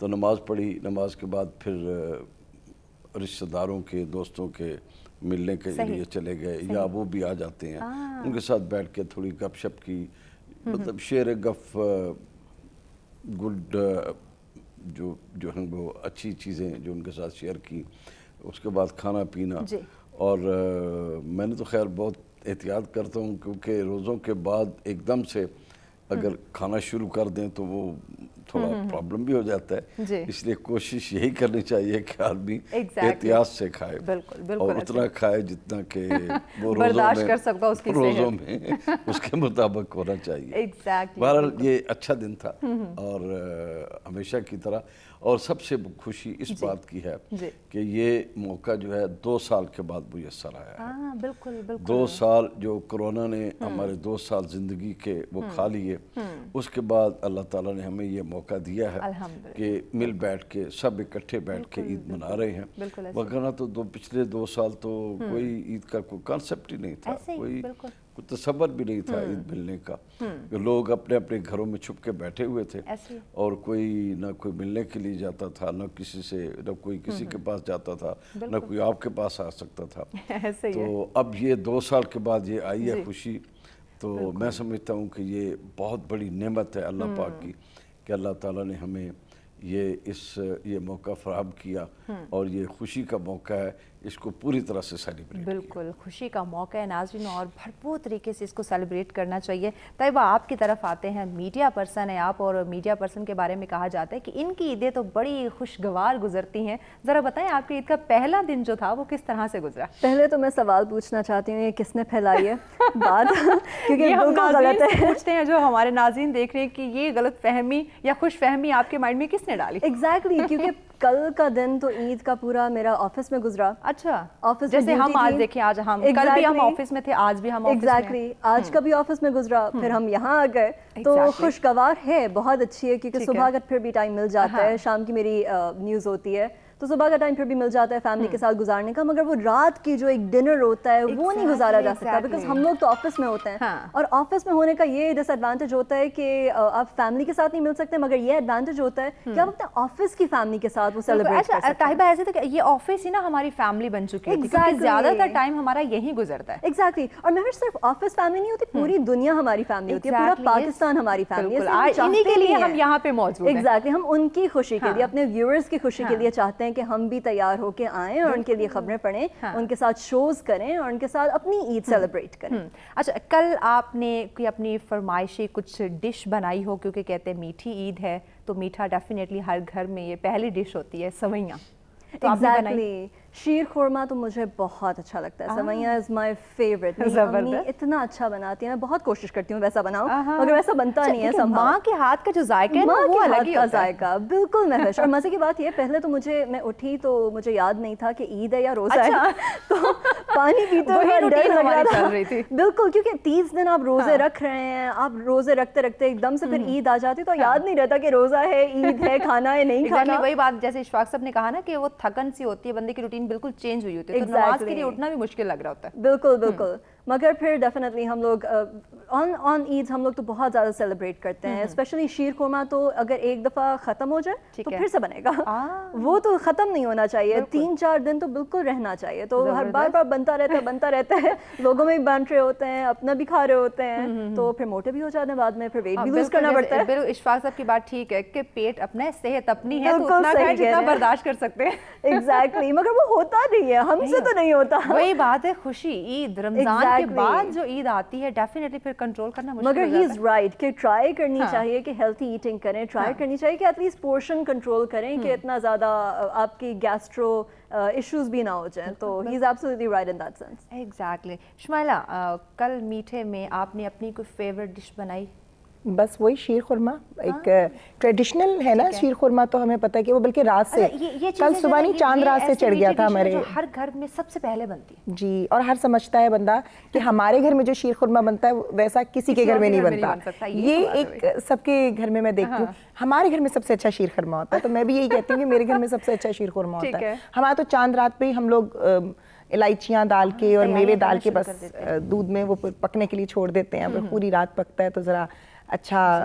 تو نماز پڑھی، نماز کے بعد پھر رشتہ داروں کے دوستوں کے ملنے کے لیے چلے گئے، یا وہ بھی آ جاتے ہیں، ان کے ساتھ بیٹھ کے تھوڑی گپ شپ کی، مطلب شیئر گف گڈ جو ہیں وہ اچھی چیزیں جو ان کے ساتھ شیئر کی، اس کے بعد کھانا پینا. اور میں نے تو خیر بہت احتیاط کرتا ہوں، کیونکہ روزوں کے بعد ایک دم سے اگر کھانا شروع کر دیں تو وہ تھوڑا پرابلم بھی ہو جاتا ہے، اس لیے کوشش یہی کرنی چاہیے کہ آدمی احتیاط سے کھائے، اور اتنا کھائے جتنا کہ وہ روزوں میں اس کے مطابق ہونا چاہیے. بہرحال یہ اچھا دن تھا، اور ہمیشہ کی طرح. اور سب سے خوشی اس بات کی ہے کہ یہ موقع جو ہے 2 سال کے بعد میسر آیا ہے. 2 سال جو کرونا نے ہمارے 2 سال زندگی کے وہ کھا لیے، اس کے بعد اللہ تعالیٰ نے ہمیں یہ موقع دیا ہے کہ مل بیٹھ کے سب اکٹھے بیٹھ کے عید منا رہے ہیں. وگرنہ تو پچھلے 2 سال تو کوئی عید کا کوئی کانسیپٹ ہی نہیں تھا، کوئی تصور بھی نہیں تھا عید ملنے کا. لوگ اپنے اپنے گھروں میں چھپ کے بیٹھے ہوئے تھے، اور نہ کوئی ملنے کے لیے جاتا تھا، نہ کسی سے، نہ کوئی کسی کے پاس جاتا تھا، نہ کوئی آپ کے پاس آ سکتا تھا. تو اب یہ 2 سال کے بعد یہ آئی ہے خوشی، تو میں سمجھتا ہوں کہ یہ بہت بڑی نعمت ہے اللہ پاک کی کہ اللہ تعالیٰ نے ہمیں یہ موقع فراہم کیا، اور یہ خوشی کا موقع ہے، اس کو پوری طرح سے سیلیبریٹ. بالکل خوشی کا موقع ہے ناظرین، اور بھرپور طریقے سے اس کو سیلیبریٹ کرنا چاہیے. طیبہ آپ کی طرف آتے ہیں، میڈیا پرسن ہیں آپ، اور میڈیا پرسن کے بارے میں کہا جاتا ہے کہ ان کی عیدیں تو بڑی خوشگوار گزرتی ہیں. ذرا بتائیں آپ کی عید کا پہلا دن جو تھا وہ کس طرح سے گزرا؟ پہلے تو میں سوال پوچھنا چاہتی ہوں، یہ کس نے پھیلائی ہے بات؟ کیونکہ بالکل غلط ہے. پوچھتے ہیں جو ہمارے ناظرین دیکھ رہے ہیں کہ یہ غلط فہمی یا خوش فہمی آپ کے مائنڈ میں کس نے ڈالی؟ ایگزیکٹلی، کیونکہ کل کا دن تو عید کا پورا میرا آفس میں گزرا. اچھا، آفس جیسے ہم آج دیکھیں، آج ہم کل بھی ہم آفس میں تھے، آج بھی ہم آفس میں. ایگزیکٹلی، آج کا بھی آفس میں گزرا، پھر ہم یہاں آ گئے. تو خوشگوار ہے، بہت اچھی ہے، کیونکہ صبح کا پھر بھی ٹائم مل جاتا ہے، شام کی میری نیوز ہوتی ہے تو صبح کا ٹائم پھر بھی مل جاتا ہے فیملی کے ساتھ گزارنے کا. مگر وہ رات کی جو ایک ڈنر ہوتا ہے وہ نہیں گزارا جا سکتا، بیکاز ہم لوگ تو آفس میں ہوتے ہیں، اور آفس میں ہونے کا یہ ڈس ایڈوانٹیج ہوتا ہے کہ آپ فیملی کے ساتھ نہیں مل سکتے، مگر یہ ایڈوانٹیج ہوتا ہے کہ آپ اپنے آفس کی فیملی کے ساتھ وہ سیلیبریٹ کر سکتے ہیں. طیبہ ایسے تھا کہ یہ آفس ہی نا ہماری فیملی بن چکی ہے، کیونکہ زیادہ تر ٹائم ہمارا یہی گزرتا ہے. ایگزیکٹلی، اور مگر صرف آفس فیملی نہیں ہوتی، پوری دنیا ہماری فیملی ہوتی ہے، پورا پاکستان ہماری فیملی ہے. انہی کے لیے ہم یہاں پہ موجود ہیں. ایگزیکٹلی، ہم ان کی خوشی کے لیے، اپنے ویورز کی خوشی کے لیے چاہتے ہیں کہ ہم بھی تیار ہو کے آئیں اور ان کے لیے خبریں پڑھیں، ان کے ساتھ شوز کریں اور ان کے ساتھ اپنی عید سیلیبریٹ کریں. اچھا، کل آپ نے کوئی اپنی فرمائشی کچھ ڈش بنائی ہو، کیونکہ کہتے ہیں میٹھی عید ہے تو میٹھا ڈیفینیٹلی ہر گھر میں یہ پہلی ڈش ہوتی ہے، سوئیاں. ایگزیکٹلی، شیر خورما تو مجھے بہت اچھا لگتا ہے. سوئیاں از مائی فیوریٹ. میری امی اتنا اچھا بناتی ہیں، میں بہت کوشش کرتی ہوں ویسا بناؤں، مگر ویسا بنتا نہیں ہے. ماں کے ہاتھ کا جو ذائقہ ہے وہ الگ ہی ہوتا ہے، ذائقہ بالکل محوش. اور مزے کی بات یہ، پہلے تو میں اٹھی تو مجھے یاد نہیں تھا کہ عید ہے یا روزہ ہے، تو پانی پیتے ہوئے ڈر لگ رہا تھا. بالکل، کیونکہ 30 دن آپ روزے رکھ رہے ہیں، آپ روزے رکھتے رکھتے ایک دم سے پھر عید آ جاتی تو یاد نہیں رہتا کہ روزہ ہے، عید ہے، کھانا ہے، نہیں کھانا. وہی بات جیسے اشفاق صاحب نے کہا نا کہ وہ تھکن سی ہوتی ہے، بندے کی روٹین بالکل چینج ہوئی ہوتی ہے، تو نماز کے لیے اٹھنا بھی مشکل لگ رہا ہوتا ہے. بالکل بالکل. مگر پھر ڈیفینیٹلی ہم لوگ آن عید ہم لوگ تو بہت زیادہ سیلیبریٹ کرتے ہیں. اسپیشلی شیر خورما تو اگر ایک دفعہ ختم ہو جائے تو پھر سے بنے گا، وہ تو ختم نہیں ہونا چاہیے. 3-4 دن تو بالکل رہنا چاہیے. تو ہر بار بنتا رہتا ہے، لوگوں میں بھی بانٹ رہے ہوتے ہیں، اپنا بھی کھا رہے ہوتے ہیں، تو پھر موٹے بھی ہو جاتے ہیں بعد میں، پھر ویٹ بھی لوز کرنا پڑتا ہے. بالکل، اشفاق صاحب کی بات ٹھیک ہے کہ پیٹ اپنا ہے، صحت اپنی ہے، تو اتنا کھائیں جتنا برداشت کر سکتے ہیں. ایگزیکٹلی، مگر وہ ہوتا نہیں ہے، ہم سے تو نہیں ہوتا. وہی بات ہے، خوشی عید رمضان کے بعد جو عید آتی ہے ڈیفینیٹلی پھر کنٹرول کرنا مشکل. مگر ہی از رائٹ کہ ٹرائی کرنی چاہیے کہ ہیلتھی ایٹنگ کریں، ٹرائی کرنی چاہیے کہ ایٹ لیسٹ پورشن کنٹرول کریں کہ اتنا زیادہ آپ کی گیسٹرو ایشوز بھی نہ ہو جائیں. تو ہی is absolutely right in that sense. Exactly. Shumaila, کل میٹھے میں آپ نے اپنی کوئی فیوریٹ ڈش بنائی؟ بس وہی شیر خورما، ایک ٹریڈیشنل ہے نا شیر خورما، تو ہمیں پتہ ہے کہ وہ بلکہ رات سے کل صبح نہیں چاند رات سے چڑھ گیا تھا ہمارے. ہر گھر میں سب سے پہلے بنتی ہے جی، اور ہر سمجھتا ہے بندہ کہ ہمارے گھر میں جو شیر خورما بنتا ہے ویسا کسی کے گھر میں نہیں بنتا. یہ ایک سب کے گھر میں دیکھتی ہوں. ہمارے گھر میں سب سے اچھا شیر خورما ہوتا ہے، تو میں بھی یہی کہتی ہوں کہ میرے گھر میں سب سے اچھا شیر خورما ہوتا ہے. ہمارا تو چاند رات پہ ہی ہم لوگ الائچیاں ڈال کے اور میوے ڈال کے بس دودھ میں وہ پکنے کے لیے چھوڑ دیتے ہیں. پوری رات پکتا ہے تو ذرا اچھا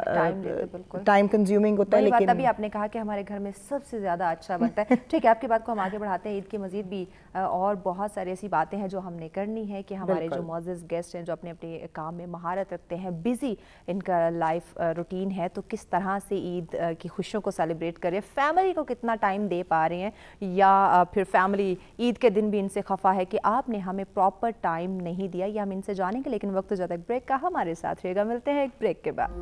ٹائم کنزیومنگ ہوتا ہے. لیکن ابھی آپ نے کہا کہ ہمارے گھر میں سب سے زیادہ اچھا بنتا ہے. ٹھیک ہے, آپ کی بات کو ہم آگے بڑھاتے ہیں. عید کے مزید بھی اور بہت ساری ایسی باتیں ہیں جو ہم نے کرنی ہے کہ ہمارے جو معزز گیسٹ ہیں جو اپنے اپنے کام میں مہارت رکھتے ہیں, بزی ان کا لائف روٹین ہے, تو کس طرح سے عید کی خوشیوں کو سیلیبریٹ کریں, فیملی کو کتنا ٹائم دے پا رہے ہیں, یا پھر فیملی عید کے دن بھی ان سے خفا ہے کہ آپ نے ہمیں پراپر ٹائم نہیں دیا. یہ ہم ان سے جانیں گے, لیکن وقت ہو جاتا ہے بریک کا. ہمارے ساتھ رہے گا, ملتے ہیں ایک بریک کے بعد.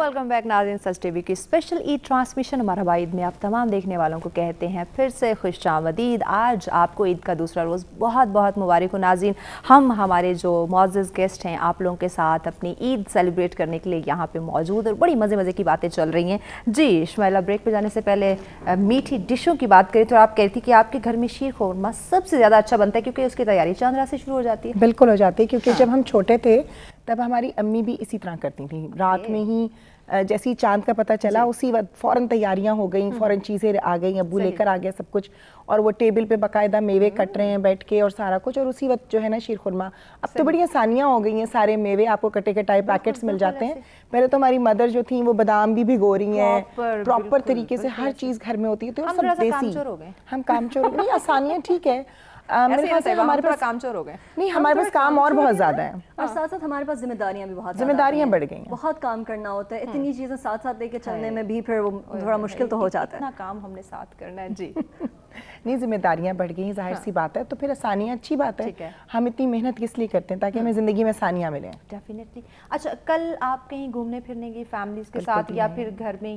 ویلکم بیک ناظرین, سچ ٹی وی کی اسپیشل عید ٹرانسمیشن مرحبا عید میں آپ تمام دیکھنے والوں کو کہتے ہیں پھر سے خوش آمدید. آج آپ کو عید کا دوسرا روز بہت بہت مبارک ہو ناظرین. ہم ہمارے جو معزز گیسٹ ہیں آپ لوگوں کے ساتھ اپنی عید سیلیبریٹ کرنے کے لیے یہاں پہ موجود, اور بڑی مزے مزے کی باتیں چل رہی ہیں. جی شمائلہ, بریک پہ جانے سے پہلے میٹھی ڈشوں کی بات کریں تو آپ کہتی کہ آپ کے گھر میں شیر خورما سب سے زیادہ اچھا بنتا ہے کیونکہ اس کی تیاری چاند رات سے شروع ہو جاتی ہے. بالکل ہو جاتی ہے, کیونکہ جب ہم چھوٹے تھے تب ہماری امی بھی اسی طرح کرتی تھیں. رات میں ہی جیسی چاند کا پتہ چلا اسی وقت فوراً تیاریاں ہو گئیں, فوراً چیزیں آ گئیں, ابو لے کر آ گیا سب کچھ, اور وہ ٹیبل پہ باقاعدہ میوے کٹ رہے ہیں بیٹھ کے اور سارا کچھ, اور اسی وقت جو ہے نا شیر خورما. اب تو بڑی آسانیاں ہو گئی ہیں, سارے میوے آپ کو کٹے کٹائے پیکٹس مل جاتے ہیں. پہلے تو ہماری مدر جو تھیں وہ بادام بھی بھگو رہی ہیں پراپر طریقے سے, ہر چیز گھر میں ہوتی ہے. تو سب دیسی, ہم کام چور ہو گئے. آسانیاں ٹھیک ہے, میرے خیال سے ہمارے پاس کام چور ہو گئے. نہیں, ہمارے پاس کام اور بہت زیادہ ہے, اور ساتھ ساتھ ہمارے پاس ذمہ داریاں بھی بہت بڑھ گئی ہیں. بہت کام کرنا ہوتا ہے, اتنی چیزیں ساتھ ساتھ لے کے چلنے میں بھی پھر وہ تھوڑا مشکل تو ہو جاتا ہے. اتنا کام ہم نے ساتھ کرنا ہے. جی نہیں, ذمہ داریاں بڑھ گئی, ظاہر سی بات ہے, تو پھر آسانیاں اچھی بات ہے. ہم اتنی محنت کس لیے کرتے ہیں, تاکہ ہمیں زندگی میں آسانیاں ملیں. ڈیفینیٹلی. اچھا, کل آپ کہیں گھومنے پھرنے گئی فیملیز کے ساتھ یا پھر گھر میں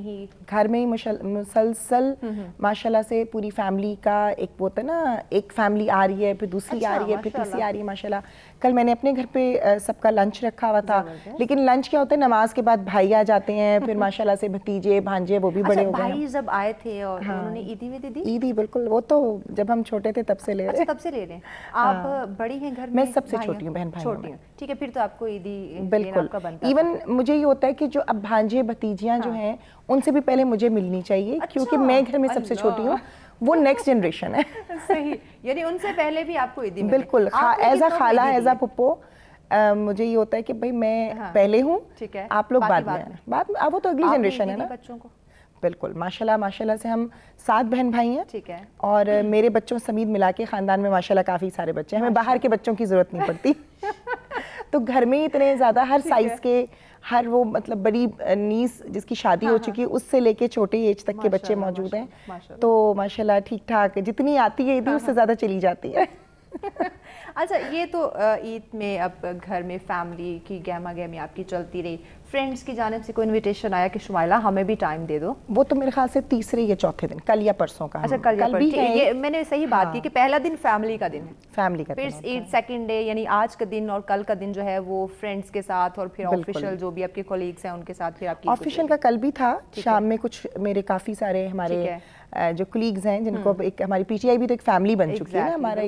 ہی مسلسل ماشاءاللہ سے پوری فیملی کا ایک وہ ہوتا ہے نا, ایک فیملی آ رہی ہے, پھر دوسری آ رہی ہے, پھر تیسری آ رہی ہے. ماشاءاللہ کل میں نے اپنے گھر پہ سب کا لنچ رکھا ہوا تھا, لیکن لنچ کیا ہوتا ہے, نماز کے بعد بھائی آ جاتے ہیں, پھر ماشاءاللہ سے بھتیجے بھانجے وہ بھی بڑے ہو گئے. بھائی جب آئے تھے اور انہوں نے عیدی ویدی دی؟ عیدی بالکل, وہ تو جب ہم چھوٹے تھے تب سے لے رہے. تب سے لے رہے ہیں آپ. بڑی ہیں گھر میں؟ میں سب سے چھوٹی ہوں, بہن بھائی. ٹھیک ہے, پھر تو آپ کو عیدی بالکل. ایون مجھے یہ ہوتا ہے کہ جو اب بھانجے بھتیجیاں جو ہیں ان سے بھی پہلے مجھے ملنی چاہیے, کیونکہ میں گھر میں سب سے چھوٹی ہوں, وہ نیکسٹ جنریشن ہے. صحیح, یعنی ان سے پہلے بھی آپ کو عیدی ملی. بالکل, ایز اے خالہ, ایز اے پھپھو, مجھے یہ ہوتا ہے کہ بھائی میں پہلے ہوں, آپ لوگ بعد میں. اب وہ تو اگلی جنریشن ہے نا. بچوں کو بالکل, ماشاءاللہ سے ہم 7 بہن بھائی ہیں. ٹھیک ہے. اور میرے بچوں سمیت ملا کے خاندان میں ماشاءاللہ کافی سارے بچے ہیں, ہمیں باہر کے بچوں کی ضرورت نہیں پڑتی. تو گھر میں اتنے زیادہ ہر سائز کے, ہر وہ مطلب بڑی نیس جس کی شادی ہو چکی ہے اس سے لے کے چھوٹے ایج تک کے بچے موجود ہیں. تو ماشاءاللہ ٹھیک ٹھاک, جتنی آتی ہے عیدی اس سے زیادہ چلی جاتی ہے. اچھا, یہ تو عید میں اب گھر میں فیملی کی گہما گہمی آپ کی چلتی رہی. فرینڈس کی جانب سے کوئی انویٹیشن آیا کہ شمائلہ ہمیں بھی ٹائم دے دو؟ وہ تو میرے خیال سے تیسرے یا چوتھے دن, کل یا پرسوں کا. اچھا, کل بھی ہے. یہ میں نے صحیح بات کی کہ پہلا دن فیملی کا دن ہے, فیملی کا, پھر عید سیکنڈ ڈے یعنی آج کا دن, اور کل کا دن جو ہے وہ فرینڈس کے ساتھ, اور پھر آفیشیل جو بھی آپ کے کولیگس ہیں ان کے ساتھ پھر آپ کی. آفیشیل کا کل بھی تھا, شام میں کچھ میرے کافی سارے ہمارے جو کولیگز ہیں جن کو ایک ہماری پی ٹی آئی بھی تو ایک فیملی بن چکی ہے, ہمارا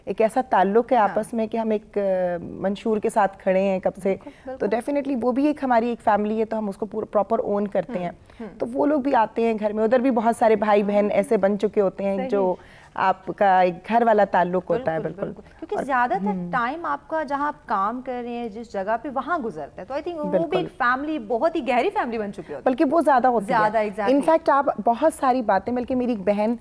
ایک ایسا تعلق ہے آپس میں کہ ہم ایک منشور کے ساتھ کھڑے ہیں کب سے. تو ڈیفینیٹلی وہ بھی ایک ہماری ایک فیملی ہے, تو ہم اس کو پراپر اون کرتے ہیں. تو وہ لوگ بھی آتے ہیں گھر میں, ادھر بھی بہت سارے بھائی بہن ایسے بن چکے ہوتے ہیں جو آپ کا ایک گھر والا تعلق ہوتا ہے. بالکل, کیونکہ زیادہ تر ٹائم آپ کا جہاں آپ کام کر رہے ہیں جس جگہ پہ وہاں گزرتا ہے, تو آئی تھنک وہ بھی ایک فیملی, بہت ہی گہری فیملی بن چکی ہوتی ہے. بلکہ وہ زیادہ ہوتی ہے. انفیکٹ آپ بہت ساری باتیں, بلکہ میری ایک بہن,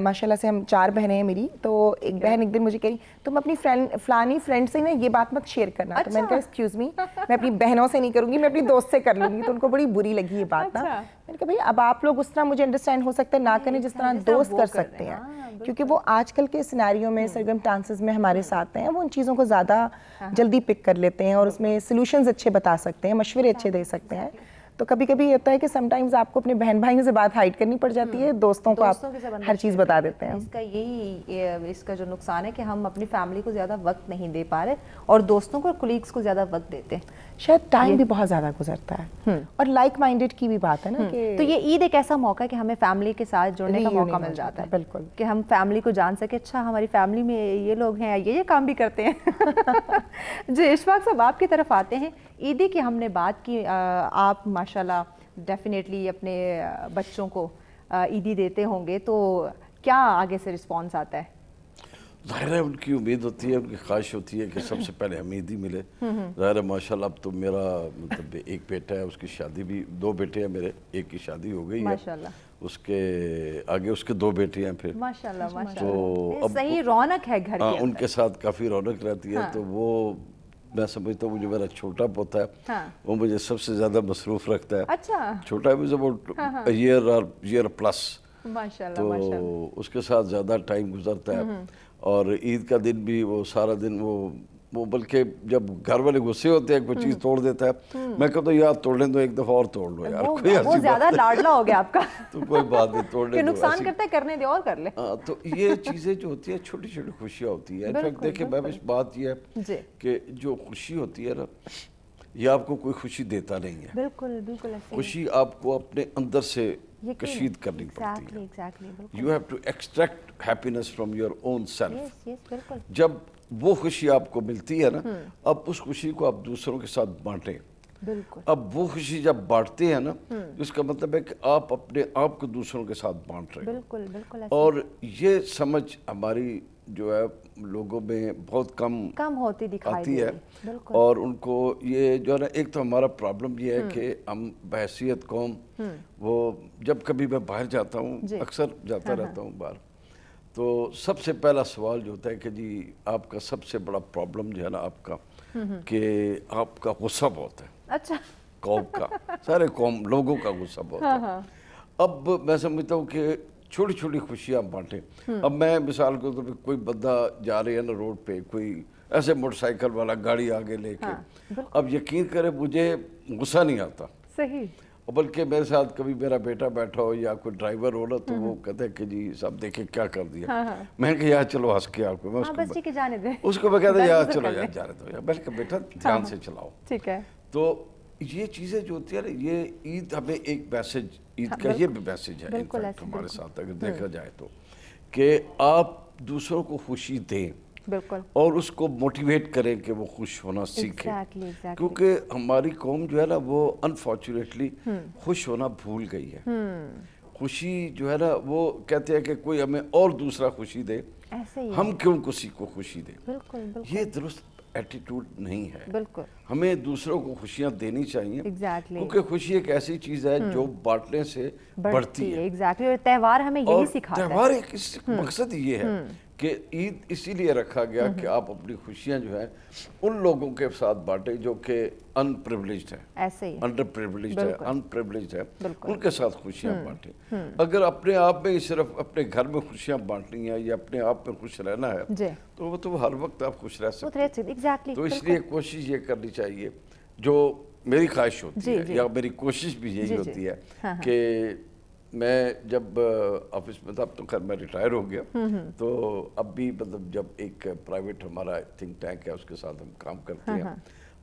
ماشاءاللہ سے ہم 4 بہنیں ہیں میری, تو ایک بہن ایک دن مجھے کہی تم اپنی فلانی فرینڈ سے نا یہ بات مت شیئر کرنا. تو میں نے کہا ایکسکیوز می, میں اپنی بہنوں سے نہیں کروں گی, میں اپنی دوست سے کر لوں گی. تو ان کو بڑی بری لگی یہ بات نا. میں نے کہا بھائی اب آپ لوگ اس طرح مجھے انڈرسٹینڈ ہو سکتا ہے نہ کریں جس طرح دوست کر سکتے ہیں, کیونکہ وہ آج کل کے سیناریو میں سرگمسٹانسز میں ہمارے ساتھ ہیں, وہ ان چیزوں کو زیادہ جلدی پک کر لیتے ہیں اور اس میں سلوشنز اچھے بتا سکتے ہیں, مشورے اچھے دے سکتے ہیں. تو کبھی کبھی ہوتا ہے کہ سم ٹائمز آپ کو اپنے بہن بھائیوں سے بات ہائڈ کرنی پڑ جاتی ہے, دوستوں کو آپ ہر چیز بتا دیتے ہیں. اس کا یہی اس کا جو نقصان ہے کہ ہم اپنی فیملی کو زیادہ وقت نہیں دے پا رہے اور دوستوں کو, کولیگس کو زیادہ وقت دیتے ہیں. شاید ٹائم بھی بہت زیادہ گزرتا ہے, اور لائک مائنڈیڈ کی بھی بات ہے نا کہ تو یہ عید ایک ایسا موقع ہے کہ ہمیں فیملی کے ساتھ جڑنے کا موقع مل جاتا ہے. بالکل, کہ ہم فیملی کو جان سکے, اچھا ہماری فیملی میں یہ لوگ ہیں, یہ کام بھی کرتے ہیں. جی اشفاق صاحب آپ کی طرف آتے ہیں. عیدی کی ہم نے بات کی, آپ ماشاءاللہ ڈیفینیٹلی اپنے بچوں کو عیدی دیتے ہوں گے, تو کیا آگے سے رسپانس آتا ہے؟ ظاہر ہے ان کی امید ہوتی ہے, ان کی خواہش ہوتی ہے کہ سب سے پہلے ہمیں عیدی ملے. ظاہر ہے ماشاءاللہ اب تو میرا مطلب ایک بیٹا ہے, اس کی شادی بھی, 2 بیٹے ہیں میرے, ایک کی شادی ہو گئی ہے, ماشاءاللہ اس کے آگے اس کے 2 بیٹے ہیں پھر. ماشاءاللہ تو ماشاءاللہ, اب صحیح رونق ہے گھر کی. ان کے ساتھ کافی رونق رہتی ہے. تو وہ میں سمجھتا ہوں جو میرا چھوٹا پوتا ہے وہ مجھے سب سے زیادہ مصروف رکھتا ہے. اچھا, چھوٹا بھی اباؤٹ ایئر پلس, ماشاءاللہ تو اس کے ساتھ زیادہ ٹائم گزرتا ہے. اور عید کا دن بھی وہ سارا دن وہ بلکہ جب گھر والے غصے ہوتے ہیں کوئی چیز توڑ دیتا ہے, میں کہتا ہوں یار توڑ لیں, تو ایک دفعہ اور توڑ لو یار, وہ زیادہ لاڈلا ہو گیا آپ کا. تو کوئی بات نہیں, توڑ لیں, نقصان کرتا ہے, کرنے دے اور کر لے. تو یہ چیزیں جو ہوتی ہیں چھوٹی چھوٹی خوشیاں ہوتی ہیں. انفیکٹ دیکھیں میں بات یہ ہے کہ جو خوشی ہوتی ہے نا, یہ آپ کو کوئی خوشی دیتا نہیں ہے. بالکل بالکل, خوشی آپ کو اپنے اندر سے کشید کرنی پڑتی ہے. You have to extract happiness from your own self. جب وہ خوشی آپ کو ملتی ہے نا, اب اس خوشی کو آپ دوسروں کے ساتھ بانٹیں. اب وہ خوشی جب بانٹتے ہیں نا, اس کا مطلب ہے کہ آپ اپنے آپ کو دوسروں کے ساتھ بانٹ رہے ہیں. اور یہ سمجھ ہماری جو ہے لوگوں میں بہت کم ہوتی آتی ہے. اور ان کو یہ جو ہے نا, ایک تو ہمارا پرابلم یہ ہے کہ ہم بحیثیت قوم, وہ جب کبھی میں باہر جاتا ہوں, اکثر جاتا رہتا ہوں باہر, تو سب سے پہلا سوال جو ہوتا ہے کہ جی آپ کا سب سے بڑا پرابلم جو ہے نا آپ کا, کہ آپ کا غصہ بہت ہے. اچھا, قوم کا, سارے قوم لوگوں کا غصہ بہت ہے. اب میں سمجھتا ہوں کہ چھوٹی چھوٹی خوشیاں بانٹیں. اب میں مثال کو تو کوئی بندہ جا رہے ہیں نا روڈ پہ, کوئی ایسے موٹر سائیکل والا گاڑی آگے لے کے, اب یقین کرے مجھے غصہ نہیں آتا. صحیح. بلکہ میرے ساتھ کبھی میرا بیٹا بیٹھا ہو یا کوئی ڈرائیور ہو نا, تو وہ کہتے ہیں کہ جی صاحب دیکھیں کیا کر دیا. میں کہ یار چلو ہنس کے آپ کو, میں اس کو میں کہتا ہوں یار چلو یار جا رہے تو, بلکہ بیٹا دھیان سے چلاؤ. ٹھیک ہے. تو یہ چیزیں جو ہوتی ہیں نا, یہ عید ہمیں ایک میسج, عید کا یہ بھی میسج ہے انفیکٹ ہمارے ساتھ اگر دیکھا جائے تو, کہ آپ دوسروں کو خوشی دیں اور اس کو موٹیویٹ کریں کہ وہ خوش ہونا سیکھیں. کیونکہ ہماری قوم جو ہے نا وہ انفارچونیٹلی خوش ہونا بھول گئی ہے. خوشی جو ہے نا وہ کہتے ہیں کہ کوئی ہمیں اور دوسرا خوشی دے, ہم کیوں کسی کو خوشی دیں. یہ درست ایٹیٹیوڈ نہیں ہے. ہمیں دوسروں کو خوشیاں دینی چاہیے, کیونکہ خوشی ایک ایسی چیز ہے جو بانٹنے سے بڑھتی ہے. اور تہوار ہمیں یہی سکھاتا ہے. تہوار ایک مقصد یہ ہے کہ عید اسی لیے رکھا گیا کہ آپ اپنی خوشیاں جو ہیں ان لوگوں کے ساتھ بانٹیں جو کہ ان پریویلیجڈ ہیں, انڈر پریویلیجڈ ہے, ان پریویلیجڈ ہے, ان کے ساتھ خوشیاں بانٹیں. اگر اپنے آپ میں صرف اپنے گھر میں خوشیاں بانٹنی ہیں یا اپنے آپ میں خوش رہنا ہے, تو وہ تو ہر وقت آپ خوش رہ سکتے ہیں. تو اس لیے کوشش یہ کرنی چاہیے, جو میری خواہش ہوتی ہے یا میری کوشش بھی یہی ہوتی ہے کہ میں جب آفس میں تھا, اب تو خیر میں ریٹائر ہو گیا, تو اب بھی مطلب جب ایک پرائیویٹ ہمارا تھنک ٹینک ہے اس کے ساتھ ہم کام کرتے ہیں,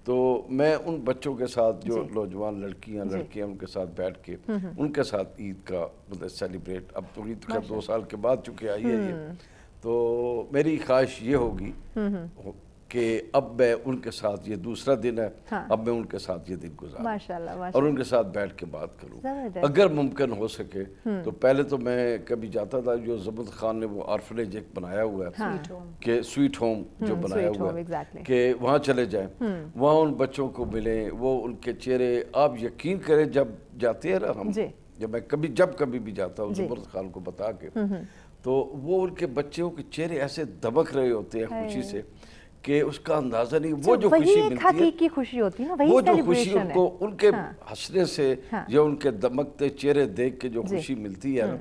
تو میں ان بچوں کے ساتھ جو نوجوان لڑکیاں ان کے ساتھ بیٹھ کے ان کے ساتھ عید کا مطلب سیلیبریٹ, اب تو عید کا 2 سال کے بعد چکے آئی ہے یہ, تو میری خواہش یہ ہوگی کہ اب میں ان کے ساتھ, یہ دوسرا دن ہے, اب میں ان کے ساتھ یہ دن گزاروں اور ان کے ساتھ بیٹھ کے بات کروں. اگر ممکن ہو سکے تو پہلے تو میں کبھی جاتا تھا, جو زبد خان نے وہ آرفنیج ایک بنایا ہوا ہے کہ سویٹ ہوم جو بنایا ہوا ہے, کہ وہاں چلے جائیں, وہاں ان بچوں کو ملیں, وہ ان کے چہرے, آپ یقین کریں جب جاتے ہیں نا ہم, جب کبھی بھی جاتا ہوں زبد خان کو بتا کے, تو وہ ان کے بچوں کے چہرے ایسے دبک رہے ہوتے ہیں خوشی سے کہ اس کا اندازہ نہیں. وہ جو خوشی ملتی ہے, حقیقی خوشی ہوتی ہے, وہ جو خوشی ان کو ان کے ہنسنے سے یا ان کے دمکتے چہرے دیکھ کے جو خوشی ملتی ہے نا,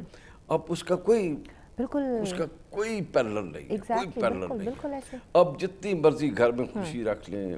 اب اس کا کوئی پیرلل نہیں ہے, کوئی پیرلل نہیں. اب جتنی مرضی گھر میں خوشی رکھ لیں,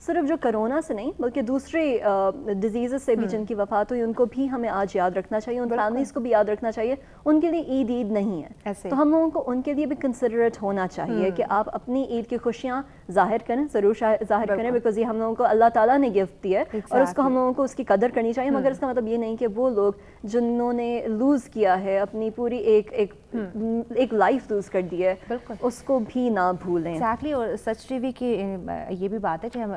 صرف جو کرونا سے نہیں بلکہ دوسری ڈیزیزز سے بھی جن کی وفات ہوئی ان کو بھی ہمیں آج یاد رکھنا چاہیے, ان فیملیز کو بھی یاد رکھنا چاہیے. ان کے لیے عید نہیں ہے, تو ہم لوگوں کو ان کے لیے بھی کنسیڈریٹ ہونا چاہیے کہ آپ اپنی عید کی خوشیاں ظاہر کریں, ضرور ظاہر کریں, بیکاز یہ ہم لوگوں کو اللہ تعالیٰ نے گفٹ دی ہے اور اس کو ہم لوگوں کو اس کی قدر کرنی چاہیے. مگر اس کا مطلب یہ نہیں کہ وہ لوگ جنہوں نے لوز کیا ہے اپنی پوری ایک لائف لوز کر دی ہے, اس کو بھی نہ بھولیں. ایگزیکٹلی. اور سچ ٹی وی کی یہ بھی بات ہے کہ ہم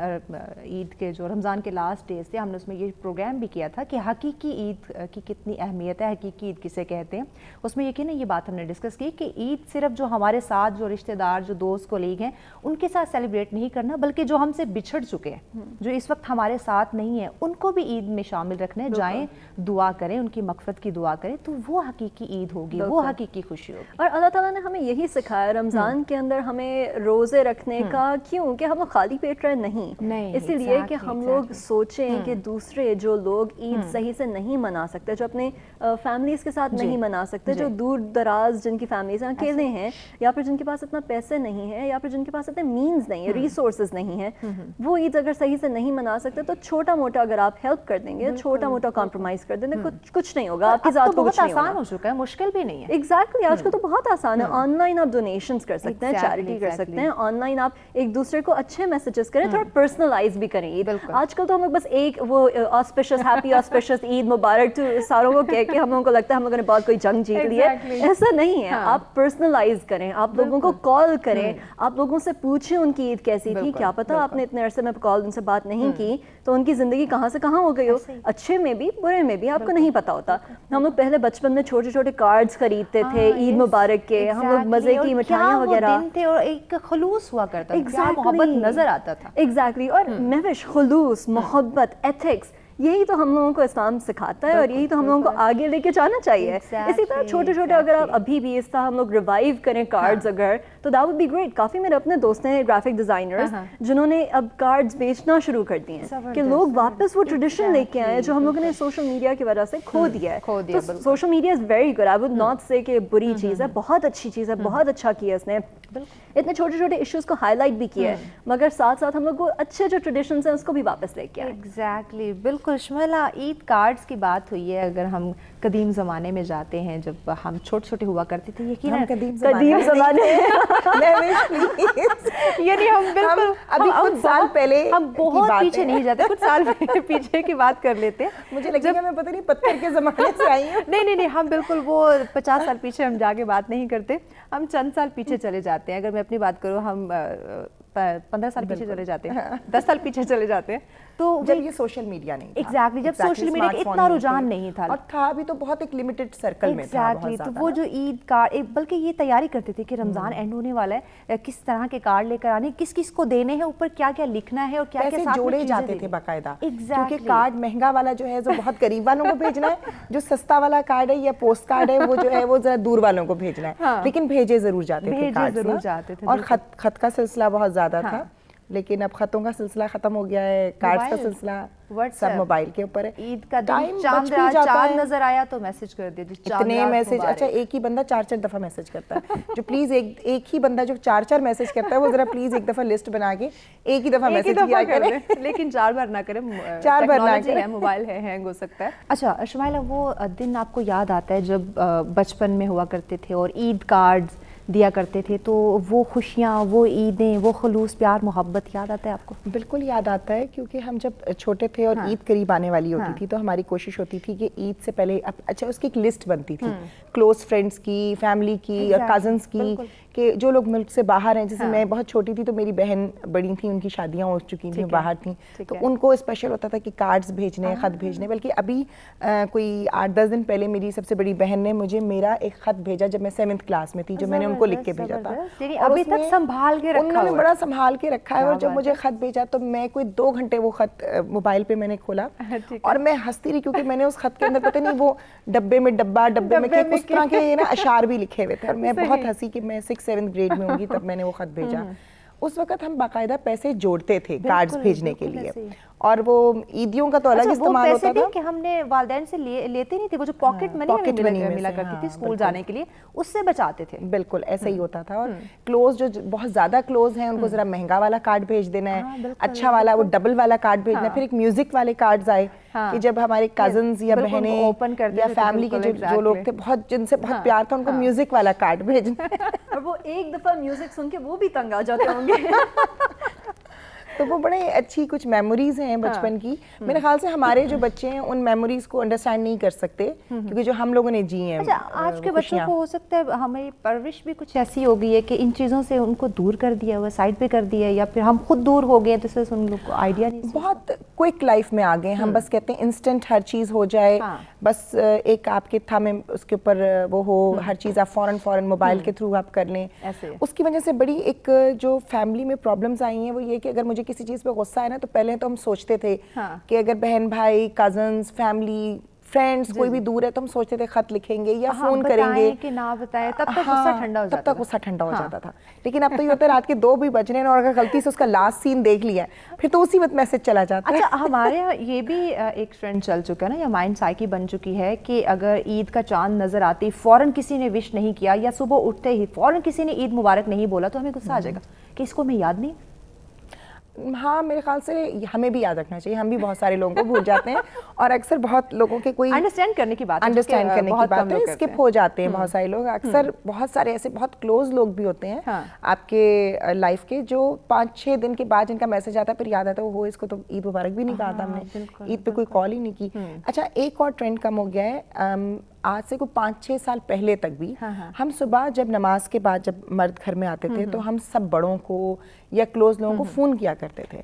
عید کے جو رمضان کے لاسٹ ڈیز تھے, ہم نے اس میں یہ پروگرام بھی کیا تھا کہ حقیقی عید کی کتنی اہمیت ہے, حقیقی عید کسے کہتے ہیں. اس میں یقیناً یہ بات ہم نے ڈسکس کی کہ عید صرف جو ہمارے ساتھ جو رشتہ دار, جو دوست کولیگ ہیں, ان کے ساتھ سیلیبریٹ نہیں کرنا, بلکہ جو ہم سے بچھڑ چکے ہیں, جو اس وقت ہمارے ساتھ نہیں ہیں, ان کو بھی عید میں شامل رکھنا ہے. جائیں, دعا کریں, ان کی مغفرت کی دعا کریں, تو وہ حقیقی عید ہوگی, وہ حقیقی خوشی ہوگی. اور اللہ تعالیٰ نے ہمیں یہی سکھایا رمضان کے اندر ہمیں روزے رکھنے کا, کیوں کہ ہم خالی پیٹ رہے نہیں, اسی لیے کہ ہم لوگ سوچیں کہ دوسرے جو لوگ عید صحیح سے نہیں منا سکتے, جو اپنے فیملیز کے ساتھ نہیں منا سکتے, جو دور دراز جن کی فیملیز ہیں, اکیلے ہیں, یا پھر جن کے پاس اتنا پیسے نہیں ہیں, یا پھر جن کے پاس اتنے مینز نہیں ہیں, ریسورسز نہیں ہیں, وہ عید اگر صحیح سے نہیں منا سکتے تو چھوٹا موٹا اگر آپ ہیلپ کر دیں گے, چھوٹا موٹا کمپرومائز کر دیں گے, کچھ نہیں ہوگا, آپ کی ذات کو کچھ نہیں ہوگا. آسان ہو چکا ہے, مشکل بھی نہیں ہے. ایگزیکٹلی, آج کل تو بہت آسان ہے. آن لائن آپ ڈونیشنز کر سکتے ہیں, چیریٹی کر سکتے ہیں, آن لائن آپ ایک دوسرے کو اچھے میسیجز کریں, تھوڑا پرسنلائز بھی کریں عید. آج کل تو ہم لوگ بس ایک وہ آسپیشس ہیپی آسپیشس عید مبارک تو ساروں کو کہہ کے ہم لوگوں کو لگتا ہے ہم لوگوں نے بہت کوئی جنگ جیت لی ہے. ایسا نہیں ہے, آپ پرسنلائز کریں, آپ لوگوں کو کال کریں, آپ لوگوں سے پوچھیں ان کی عید کیسی تھی. کیا پتا آپ نے اتنے عرصے میں کال ان سے بات نہیں کی تو ان کی زندگی کہاں سے کہاں ہو گئی ہو, اچھے میں بھی برے میں بھی, آپ کو نہیں پتا ہوتا. ہم لوگ پہلے بچپن میں چھوٹے چھوٹے کارڈز خریدتے تھے عید مبارک کے, ہم لوگ مزے کی مٹھائیاں وغیرہ تھے, اور ایک خلوص ہوا کرتا تھا, کیا محبت نظر آتا تھا. ایگزیکٹلی. اور مہوش, خلوص, محبت, ایتھکس, یہی تو ہم لوگوں کو اسلام سکھاتا ہے اور یہی تو ہم لوگوں کو آگے لے کے جانا چاہیے. اسی طرح چھوٹے چھوٹے اگر آپ ابھی بھی اس طرح ہم لوگ ریوائیو کریں کارڈز اگر, تو دیٹ وڈ بی گریٹ. کافی میرے اپنے دوست ہیں گرافک ڈیزائنرز جنہوں نے اب کارڈز بیچنا شروع کر دیے ہیں کہ لوگ واپس وہ ٹریڈیشن لے کے آئے جو ہم لوگوں نے سوشل میڈیا کی وجہ سے کھو دیا ہے. تو social media is very good, I would not سے کہ بری چیز ہے, بہت اچھی چیز ہے, بہت اچھا کیا اس نے, اتنے چھوٹے چھوٹے ایشوز کو ہائی لائٹ بھی کیا ہے, مگر ساتھ ساتھ ہم لوگ کو اچھے جو ٹریڈیشنز ہیں اس کو بھی واپس لے کے آئے. ایگزیکٹلی, بالکل. شمائلہ, عید کارڈز کی بات ہوئی ہے, اگر ہم قدیم زمانے میں جاتے ہیں جب ہم چھوٹے چھوٹے ہوا کرتے تھے, یقیناً قدیم زمانے یعنی ہم بالکل ابھی کچھ سال پہلے, ہم بہت پیچھے نہیں جاتے, کچھ سال پیچھے کی بات کر لیتے ہیں. مجھے لگتا ہے میں پتہ نہیں پتھر کے زمانے سے آئی ہوں. نہیں, ہم بالکل وہ 50 سال پیچھے ہم جا کے بات نہیں کرتے, ہم چند سال پیچھے چلے جاتے ہیں. اگر میں اپنی بات کروں, ہم 15 سال پیچھے چلے جاتے ہیں, 10 سال پیچھے چلے جاتے ہیں, تو جب یہ سوشل میڈیا نہیں تھا. ایگزیکٹلی, جب سوشل میڈیا کا اتنا رجحان نہیں تھا, اور تھا بھی تو بہت ایک لمیٹڈ سرکل میں تھا. تو وہ جو عید کارڈ, بلکہ یہ تیاری کرتے تھے کہ رمضان اینڈ ہونے والا ہے, کس طرح کے کارڈ لے کر آنے, کس کس کو دینے ہیں, اوپر کیا کیا لکھنا ہے, اور کیا کیا جوڑے جاتے تھے باقاعدہ. کیونکہ کارڈ مہنگا والا جو ہے جو بہت قریب والوں کو بھیجنا ہے, جو سستا والا کارڈ ہے یا پوسٹ کارڈ ہے وہ جو ہے وہ ذرا دور والوں کو بھیجنا ہے, لیکن بھیجے ضرور جاتے تھے. اور خط کا سلسلہ بہت زیادہ تھا, لیکن اب خطوں کا سلسلہ ختم ہو گیا ہے, کارڈز کا سلسلہ سب موبائل کے اوپر ہے. عید کا دن چاند نظر آیا تو میسج کر دیتے, اتنے میسج. اچھا, ایک ہی بندہ 4 دفعہ میسج کرتا ہے, جو پلیز ایک ہی بندہ جو 4 میسج کرتا ہے وہ ذرا پلیز ایک دفعہ لسٹ بنا کے ایک ہی دفعہ میسج کیا کرے, لیکن 4 بار نہ کرے, 4 بار نہ کرے, موبائل ہے ہینگ ہو سکتا ہے. اچھا شمائلہ, وہ دن آپ کو یاد آتا ہے جب بچپن میں ہوا کرتے تھے اور عید کارڈز دیا کرتے تھے, تو وہ خوشیاں, وہ عیدیں, وہ خلوص, پیار, محبت یاد آتا ہے آپ کو؟ بالکل یاد آتا ہے, کیونکہ ہم جب چھوٹے تھے اور عید قریب آنے والی ہوتی تھی تو ہماری کوشش ہوتی تھی کہ عید سے پہلے, اچھا اس کی ایک لسٹ بنتی تھی کلوز فرینڈس کی, فیملی کی اور کزنس کی, کہ جو لوگ ملک سے باہر ہیں. جیسے میں بہت چھوٹی تھی تو میری بہن بڑی تھیں, ان کی شادیاں ہو چکی تھیں, باہر تھیں, تو ان کو اسپیشل ہوتا تھا کہ کارڈز بھیجنے, خط بھیجنے. بلکہ ابھی کوئی 8-10 دن پہلے میری سب سے بڑی بہن نے مجھے میرا ایک خط بھیجا جب میں 7th کلاس میں تھی, جو میں نے ان کو لکھ کے بھیجا تھا. ابھی تک سنبھال کے رکھا ہے, انہوں نے بڑا سنبھال کے رکھا ہے. اور جب مجھے خط بھیجا تو میں کوئی 2 گھنٹے وہ خط موبائل پہ میں نے کھولا اور میں ہنستی رہی, کیونکہ میں نے اس خط کے اندر پتہ نہیں وہ ڈبے میں اس طرح کے نا اشعار بھی لکھے ہوئے تھے, اور میں بہت ہنسی کہ میں 6th-7th گریڈ میں ہوں گی تب میں نے وہ خط بھیجا. اس وقت ہم باقاعدہ پیسے جوڑتے تھے کارڈز بھیجنے کے لیے, اور وہ عیدیوں کا تو الگ استعمال ہوتا تھا کہ ہم نے والدین سے لیتے نہیں تھے, وہ جو پاکٹ منی ملا کرتی تھی اسکول جانے کے لیے, اس سے بچاتے تھے. بالکل ایسا ہی ہوتا تھا. اور کلوز جو بہت زیادہ کلوز ہیں ان کو ذرا مہنگا والا کارڈ بھیج دینا ہے, اچھا والا وہ ڈبل والا کارڈ بھیجنا ہے. پھر ایک میوزک والے کارڈز آئے کہ جب ہمارے کزنز یا بہنیں یا فیملی کے جو لوگ تھے بہت جن سے بہت پیار تھا ان کو میوزک والا کارڈ بھیجنا ہے. اور وہ ایک دفعہ میوزک سن کے وہ بھی تنگ آ جاتے ہوں گے. تو وہ بڑے اچھی کچھ میموریز ہیں بچپن کی. میرے خیال سے ہمارے جو بچے ہیں ان میموریز کو انڈرسٹینڈ نہیں کر سکتے کیونکہ جو ہم لوگوں نے جی ہیں. آج کے بچوں کو ہو سکتا ہے ہماری پرورش بھی کچھ ایسی ہو گئی ہے کہ ان چیزوں سے ان کو دور کر دیا ہوا, سائڈ پہ کر دیا, یا پھر ہم خود دور ہو گئے تو اس سے ان لوگ کو آئیڈیا نہیں. بہت کوئک لائف میں آ گئے ہم, بس کہتے ہیں انسٹنٹ ہر چیز ہو جائے, بس ایک آپ کے تھا میں اس کے اوپر وہ ہو, ہر چیز آپ فوراً موبائل کے تھرو آپ کر لیں. اس کی وجہ سے بڑی ایک جو فیملی میں پرابلمز آئی ہیں وہ یہ کہ اگر مجھے کسی چیز پہ غصہ ہے نا تو پہلے تو ہم سوچتے تھے کہ اگر بہن بھائی کزنز فیملی فرینڈس کوئی بھی دور ہے تو ہم سوچتے تھے خط لکھیں گے یا فون کریں گے کہ نہ بتائیں, تب تک غصہ ٹھنڈا ہو جاتا تب تک غصہ ٹھنڈا ہو جاتا تھا. لیکن اب تو یہ ہوتا ہے رات کے 2 بھی بج رہے ہیں اور اگر غلطی سے اس کا لاسٹ سین دیکھ لیا ہے پھر تو اسی وقت میسج چلا جاتا ہے. اچھا ہمارے یہاں یہ بھی ایک ٹرینڈ چل چکا ہے نا, یا مائنڈ سائیکی بن چکی ہے کہ اگر عید کا چاند نظر آتی فوراً کسی نے وش نہیں کیا, یا صبح اٹھتے ہی فوراً کسی نے عید مبارک نہیں بولا تو ہمیں غصہ آ جائے گا کہ اس کو ہمیں یاد نہیں. ہاں میرے خیال سے ہمیں بھی یاد رکھنا چاہیے, ہم بھی بہت سارے لوگوں کو بھول جاتے ہیں اور اکثر بہت لوگوں کے کوئی انڈرسٹینڈ کرنے کی بات ہے اسکپ ہو جاتے ہیں بہت سارے لوگ. اکثر بہت سارے ایسے بہت کلوز لوگ بھی ہوتے ہیں آپ کے لائف کے جو 5-6 دن کے بعد جن کا میسج آتا ہے پھر یاد آتا ہے وہ اس کو تو عید مبارک بھی نہیں کہا تھا ہم نے, عید پہ کوئی کال ہی نہیں کی. اچھا ایک اور ٹرینڈ کم ہو گیا ہے, آج سے کوئی 5-6 سال پہلے تک بھی ہم صبح جب نماز کے بعد جب مرد گھر میں آتے تھے تو ہم سب بڑوں کو یا کلوز لوگوں کو فون کیا کرتے تھے.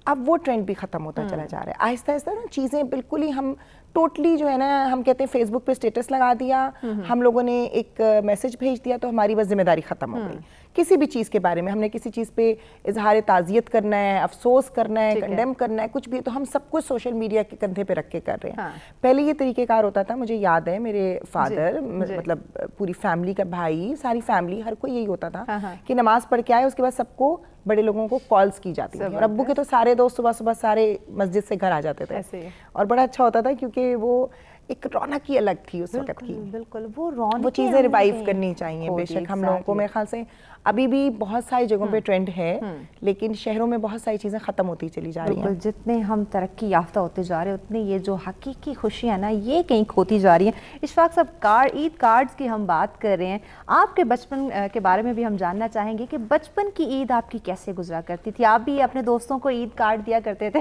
اب وہ ٹرینڈ بھی ختم ہوتا چلا جا رہا ہے آہستہ آہستہ نا. چیزیں بالکل ہی ہم ٹوٹلی جو ہے نا, ہم کہتے ہیں فیس بک پہ اسٹیٹس لگا دیا, ہم لوگوں نے ایک میسج بھیج دیا تو ہماری بس ذمہ داری ختم ہو گئی. کسی بھی چیز کے بارے میں ہم نے کسی چیز پہ اظہار تعزیت کرنا ہے, افسوس کرنا ہے, کنڈیم کرنا ہے, کچھ بھی تو ہم سب کچھ سوشل میڈیا کے کندھے پہ رکھ کے کر رہے ہیں. پہلے یہ طریقہ کار ہوتا تھا, مجھے یاد ہے میرے فادر مطلب پوری فیملی کا بھائی ساری فیملی ہر کوئی یہی ہوتا تھا کہ نماز پڑھ کے آئے اس کے بعد سب کو بڑے لوگوں کو کالز کی جاتی تھی, اور ابو کے تو سارے دوست صبح صبح سارے مسجد سے گھر آ جاتے تھے اور بڑا اچھا ہوتا تھا کیونکہ وہ ایک رونق ہی الگ تھی اس وقت کی. بالکل وہ چیزیں ریوائیو کرنی چاہیے بے شک ہم لوگوں کو. میرے خیال سے ابھی بھی بہت ساری جگہوں پہ ٹرینڈ ہے لیکن شہروں میں بہت ساری چیزیں ختم ہوتی چلی جا رہی ہیں. جتنے ہم ترقی یافتہ ہوتے جا رہے ہیں اتنے یہ جو حقیقی خوشیاں نا یہ کہیں کھوتی جا رہی ہیں. اشفاق صاحب عید کارڈز کی ہم بات کر رہے ہیں, آپ کے بچپن کے بارے میں بھی ہم جاننا چاہیں گے کہ بچپن کی عید آپ کی کیسے گزرا کرتی تھی؟ آپ بھی اپنے دوستوں کو عید کارڈ دیا کرتے تھے؟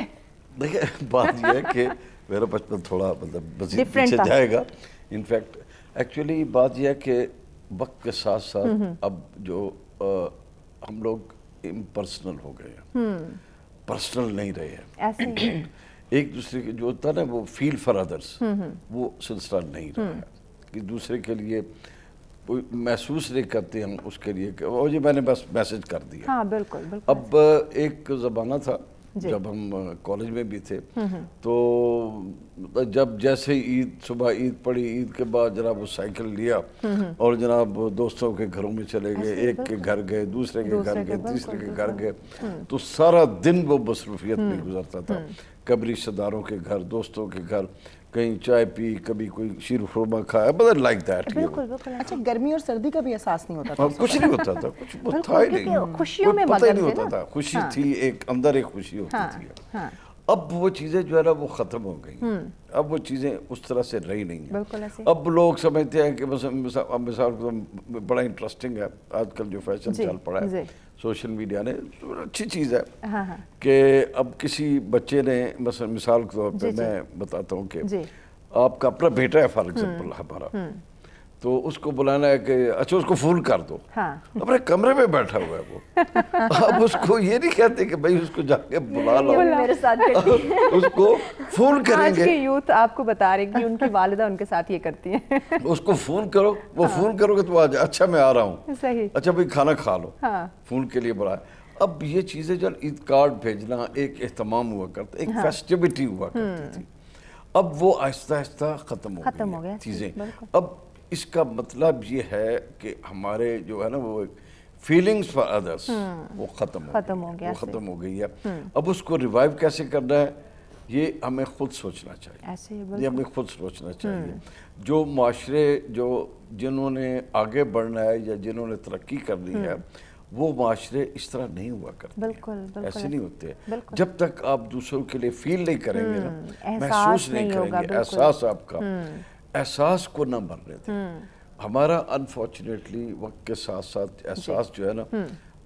دیکھیں بات یہ ہے کہ میرا بچپن تھوڑا مطلب مزید پیچھے جائے گا. انفیکٹ ایکچولی بات یہ ہے کہ وقت کے ساتھ ساتھ اب جو ہم لوگ امپرسنل ہو گئے ہیں, پرسنل نہیں رہے ہیں. ایک دوسرے کے جو ہوتا ہے نا وہ فیل فار ادرس وہ سلسلہ نہیں رہا ہے کہ دوسرے کے لیے محسوس نہیں کرتے ہم اس کے لیے کہ وہ جی میں نے بس میسج کر دیا. ہاں بالکل. اب ایک زمانہ تھا جب ہم کالج میں بھی تھے تو جب جیسے عید صبح عید پڑی, عید کے بعد جناب وہ سائیکل لیا اور جناب دوستوں کے گھروں میں چلے گئے, ایک کے گھر گئے, دوسرے کے گھر گئے, تیسرے کے گھر گئے, تو سارا دن وہ مصروفیت میں گزرتا تھا. کبھی رشتہ داروں کے گھر, دوستوں کے گھر, کہیں چائے پی, کبھی کوئی شیر خورما کھایا, بدل لائک دیٹ. اچھا گرمی اور سردی کا بھی احساس نہیں ہوتا تھا؟ کچھ نہیں ہوتا تھا, کچھ تھا ہی نہیں, خوشیوں میں پتہ ہی نہیں ہوتا تھا. خوشی تھی ایک اندر ایک خوشی ہوتی تھی. اب وہ چیزیں جو ہے نا وہ ختم ہو گئی, اب وہ چیزیں اس طرح سے رہی نہیں ہیں. اب لوگ سمجھتے ہیں کہ مثال بڑا انٹرسٹنگ ہے آج کل جو فیشن چل پڑا ہے سوشل میڈیا نے, اچھی چیز ہے کہ اب کسی بچے نے مثال کے طور پہ میں بتاتا ہوں کہ آپ کا اپنا بیٹا ہے فار ایگزامپل ہمارا, تو اس کو بلانا ہے کہ اچھا اس کو فون کر دو, اپنے کمرے میں بیٹھا ہوا ہے وہ, اب اس کو یہ نہیں کہتے کہ بھائی اس کو جا کے بلا لو, اس کو فون کریں گے. آج کے یوتھ آپ کو بتا رہے کہ ان کی والدہ ان کے ساتھ یہ کرتی ہیں, اس کو فون کرو, وہ فون کرو گے تو آج اچھا میں آ رہا ہوں, اچھا بھائی کھانا کھا لو, فون کے لیے بلائے. اب یہ چیزیں جو عید کارڈ بھیجنا ایک اہتمام ہوا کرتا, ایک فیسٹیوٹی ہوا کرتی تھی, اب وہ آہستہ آہستہ ختم ہو گئی چیزیں. اب اس کا مطلب یہ ہے کہ ہمارے جو ہے نا وہ فیلنگز فار ادرس وہ ختم ہو گئی ہے. اب اس کو ریوائیو کیسے کرنا ہے یہ ہمیں خود سوچنا چاہیے، ایسے یہ ہمیں خود سوچنا چاہیے. جو معاشرے جنہوں نے آگے بڑھنا ہے یا جنہوں نے ترقی کرنی ہے وہ معاشرے اس طرح نہیں ہوا کرتے. بالکل ایسے نہیں ہوتے. جب تک آپ دوسروں کے لیے فیل نہیں کریں گے نا، محسوس نہیں کریں گے، احساس آپ کا، احساس کو نہ مرنے دیں. ہمارا انفارچونیٹلی وقت کے ساتھ ساتھ احساس جو ہے نا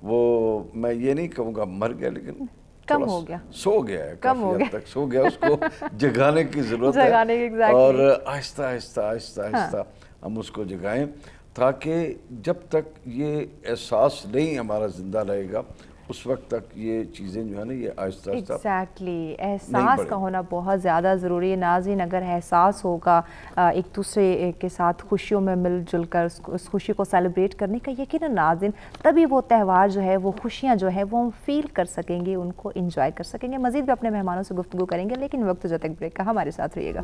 وہ میں یہ نہیں کہوں گا مر گیا، لیکن کم ہو گیا، سو گیا ہے، کافی حد تک سو گیا. اس کو جگانے کی ضرورت ہے اور آہستہ آہستہ آہستہ آہستہ ہم اس کو جگائیں، تاکہ جب تک یہ احساس نہیں ہمارا زندہ رہے گا اس وقت تک یہ چیزیں جو ہے نا یہ آہستہ آہستہ ایگزیکٹلی احساس کا ہونا بہت زیادہ ضروری ہے. ناظرین اگر احساس ہوگا ایک دوسرے کے ساتھ خوشیوں میں مل جل کر اس خوشی کو سیلیبریٹ کرنے کا، یقیناً ناظرین تبھی وہ تہوار جو ہے وہ خوشیاں جو ہے وہ ہم فیل کر سکیں گے، ان کو انجوائے کر سکیں گے. مزید بھی اپنے مہمانوں سے گفتگو کریں گے، لیکن وقت جب تک بریک کا ہمارے ساتھ رہیے گا.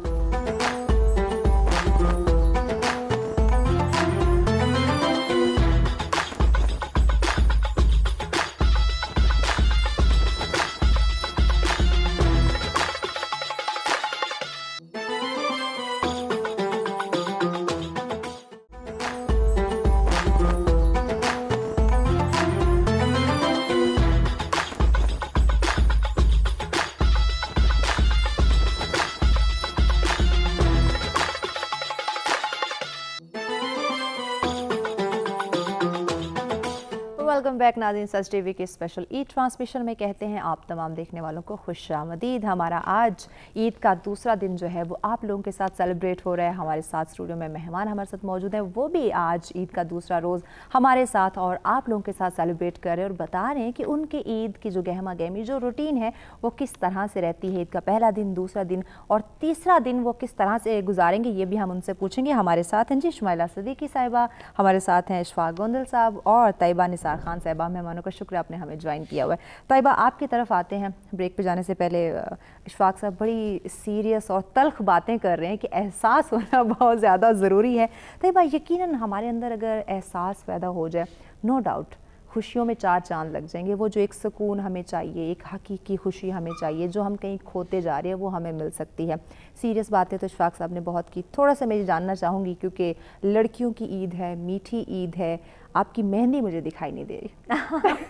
ویلکم بیک ناظرین. سچ ٹی وی کے اسپیشل عید ٹرانسمیشن میں کہتے ہیں آپ تمام دیکھنے والوں کو خوش آمدید. ہمارا آج عید کا دوسرا دن جو ہے وہ آپ لوگوں کے ساتھ سیلیبریٹ ہو رہا ہے. ہمارے ساتھ اسٹوڈیو میں مہمان ہمارے ساتھ موجود ہیں، وہ بھی آج عید کا دوسرا روز ہمارے ساتھ اور آپ لوگوں کے ساتھ سیلیبریٹ کر رہے ہیں اور بتا رہے ہیں کہ ان کے عید کی جو گہما گہمی جو روٹین ہے وہ کس طرح سے رہتی ہے. عید کا پہلا دن، دوسرا دن اور تیسرا دن وہ کس طرح سے گزاریں گے، یہ بھی ہم ان سے پوچھیں گے. ہمارے ساتھ ہیں جی شمائلہ صدیقی صاحبہ، ہمارے ساتھ ہیں اشفاق گوندل صاحب اور طیبہ نثار خان صاحبہ. مہمانوں کا شکریہ آپ نے ہمیں جوائن کیا ہوا ہے. طیبہ آپ کی طرف آتے ہیں. بریک پہ جانے سے پہلے اشفاق صاحب بڑی سیریس اور تلخ باتیں کر رہے ہیں کہ احساس ہونا بہت زیادہ ضروری ہے. طیبہ یقیناً ہمارے اندر اگر احساس پیدا ہو جائے، نو ڈاؤٹ خوشیوں میں چار چاند لگ جائیں گے. وہ جو ایک سکون ہمیں چاہیے، ایک حقیقی خوشی ہمیں چاہیے جو ہم کہیں کھوتے جا رہے ہیں، وہ ہمیں مل سکتی ہے. سیریس باتیں تو اشفاق صاحب نے بہت کی. تھوڑا سا میں جاننا چاہوں گی کیونکہ لڑکیوں کی عید ہے، میٹھی عید ہے، آپ کی مہندی مجھے دکھائی نہیں دے رہی.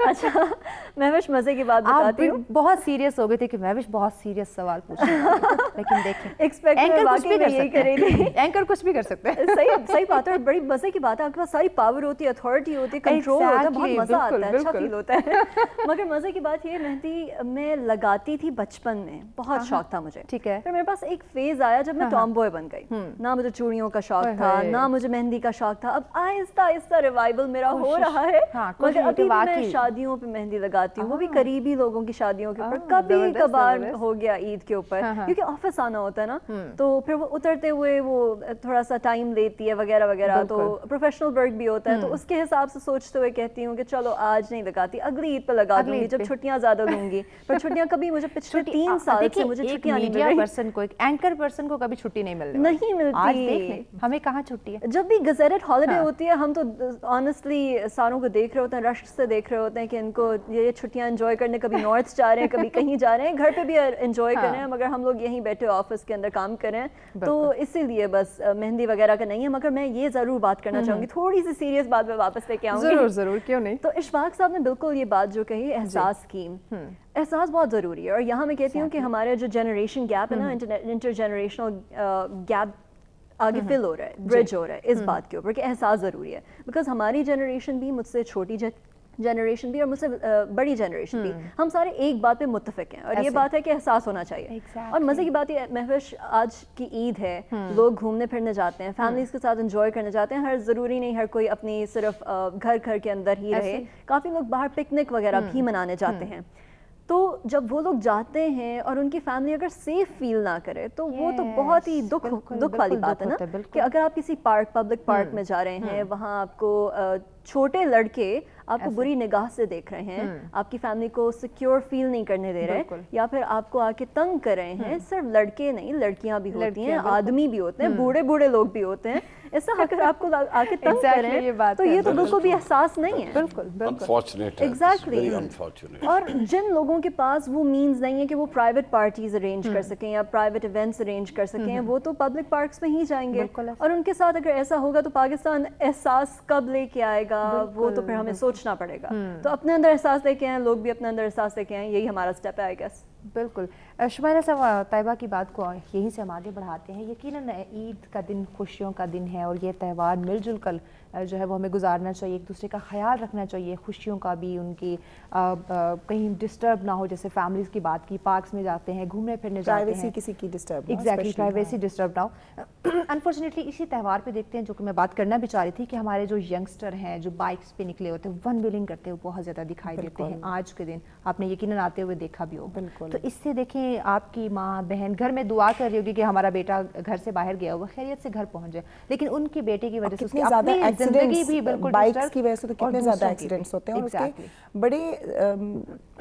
اچھا مہوش مزے کی بات بتاتی ہوں. بہت سیریس ہو گئے تھے کہ مہوش بہت سیریس سوال پوچھیں لیکن دیکھیں اینکر کچھ بھی کر سکتے ہیں. صحیح بات ہے، بڑی مزے کی بات ہے. آپ کے پاس ساری پاور ہوتی ہے، اتھارٹی ہوتی ہے، کنٹرول ہوتا ہے، بہت مزہ آتا ہے، اچھا فیل ہوتا ہے. مگر مزے کی بات یہ، مہندی میں لگاتی تھی بچپن میں، بہت شوق تھا مجھے. ٹھیک ہے. پھر میرے پاس ایک فیز آیا جب میں ٹام بوائے بن گئی. نہ مجھے چوڑیوں کا شوق تھا، نہ مجھے مہندی کا شوق تھا. اب آہستہ آہستہ ریوائول میرا ہو رہا ہے. مگر ابھی میں شادیوں پہ مہندی لگاتی ہوں، وہ بھی قریبی لوگوں کی شادیوں کے اوپر. کبھی کبھار ہو گیا عید کے اوپر، کیونکہ آفس آنا ہوتا ہے نا، تو پھر وہ اترتے ہوئے وہ تھوڑا سا ٹائم لیتی ہے وغیرہ وغیرہ، تو پروفیشنل ورک بھی ہوتا ہے. تو اس کے حساب سے سوچتے ہوئے کہتی ہوں کہ چلو آج نہیں لگاتی، اگلی عید پہ لگا دوں گی جب چھٹیاں زیادہ لوں گی. پر چھٹیاں کبھی مجھے پچھلے 3 سال سے مجھے چھٹیاں نہیں مل رہی. ایک اینکر پرسن کو کبھی چھٹی نہیں ملتی. ہمیں کہاں چھٹی ہے؟ جب بھی گزیٹڈ ہالیڈے ہوتی ہے ہم تو آنیسٹلی ساروں کو دیکھ رہے ہوتے ہیں، رش سے دیکھ رہے ہوتے ہیں کہ ان کو یہ چھٹیاں انجوائے کرنے، کبھی نارتھ جا رہے ہیں، کبھی کہیں جا رہے ہیں، گھر پہ بھی انجوائے کر رہے ہیں، مگر ہم لوگ یہیں بیٹھے آفس کے اندر کام کر رہے ہیں. تو اسی لیے بس مہندی وغیرہ کا نہیں ہے. مگر میں یہ ضرور بات کرنا چاہوں گی، تھوڑی سی سیریس بات میں واپس لے کے آؤں گی. ضرور کیوں نہیں. تو اشفاق صاحب نے بالکل یہ بات جو کہی احساس کی، احساس بہت ضروری ہے. اور یہاں میں کہتی ہوں کہ ہمارے جو جنریشن گیپ ہے نا، انٹر جنریشنل گیپ آگے فل ہو رہا ہے، برج ہو رہا ہے اس بات کے اوپر کہ احساس ضروری ہے. بیکاز ہماری جنریشن بھی، مجھ سے چھوٹی جنریشن بھی اور مجھ سے بڑی جنریشن بھی، ہم سارے ایک بات پہ متفق ہیں، اور یہ بات ہے کہ احساس ہونا چاہیے. اور مزے کی بات یہ مہوش، آج کی عید ہے، لوگ گھومنے پھرنے جاتے ہیں، فیملیز کے ساتھ انجوائے کرنے جاتے ہیں. ہر ضروری نہیں ہر کوئی اپنی صرف گھر کے اندر ہی رہے، کافی لوگ باہر پکنک وغیرہ بھی منانے جاتے ہیں. تو جب وہ لوگ جاتے ہیں اور ان کی فیملی اگر سیف فیل نہ کرے تو وہ تو بہت ہی دکھ والی بات ہے نا. کہ اگر آپ کسی پارک، پبلک پارک میں جا رہے ہیں، وہاں آپ کو چھوٹے لڑکے آپ کو بری نگاہ سے دیکھ رہے ہیں، آپ کی فیملی کو سیکیور فیل نہیں کرنے دے رہے، یا پھر آپ کو آ کے تنگ کر رہے ہیں. صرف لڑکے نہیں، لڑکیاں بھی ہوتی ہیں، آدمی بھی ہوتے ہیں، بوڑھے لوگ بھی ہوتے ہیں. ایسا اگر آپ کو آ کے تنگ کریں تو یہ تو بالکل بھی احساس نہیں ہے. بالکل انفارچونیٹ ہے. ایگزیکٹلی. انفارچونیٹ. اور جن لوگوں کے پاس وہ مینز نہیں ہے کہ وہ پرائیویٹ پارٹیز ارینج کر سکیں یا پرائیویٹ ایونٹس ارینج کر سکیں, وہ تو پبلک پارکس میں ہی جائیں گے. اور ان کے ساتھ اگر ایسا ہوگا تو پاکستان احساس کب لے کے آئے گا, وہ تو پھر ہمیں سوچنا پڑے گا. تو اپنے اندر احساس لے کے آئیں, لوگ بھی اپنے اندر احساس لے کے آئیں, یہی ہمارا اسٹیپ ہے آئی گیس. بالکل. شمائلہ صاحب, طیبہ کی بات کو یہیں سے ہم آگے بڑھاتے ہیں. یقیناً عید کا دن خوشیوں کا دن ہے اور یہ تہوار مل جل کر جو ہے وہ ہمیں گزارنا چاہیے, ایک دوسرے کا خیال رکھنا چاہیے, خوشیوں کا بھی, ان کی کہیں ڈسٹرب نہ ہو. جیسے فیملیز کی بات کی, پارکس میں جاتے ہیں, گھومنے پھرنے جاتے ہیں, پرائیویسی کسی کی ڈسٹرب ایگزیکٹلی پرائیویسی ڈسٹرب نہ ہو. انفارچونیٹلی اسی تہوار پہ دیکھتے ہیں, جو کہ میں بات کرنا بھی چاہ رہی تھی, کہ ہمارے جو ینگسٹر ہیں جو بائکس پہ نکلے ہوتے ہیں, ون ویلنگ کرتے ہوئے بہت زیادہ دکھائی دیتے ہیں آج کے دن. آپ نے یقیناً آتے ہوئے دیکھا بھی ہو. تو اس سے دیکھیں آپ کی ماں بہن گھر میں دعا کر رہی ہوگی کہ ہمارا بیٹا گھر سے باہر گیا ہوا خیریت سے گھر پہنچ جائے, لیکن ان کی بیٹے کی وجہ سے اس کی اپنی زندگی بھی بالکل بائکس کی وجہ سے تو کتنے زیادہ ایکسیڈنٹس ہوتے ہیں, اور اس کے بڑے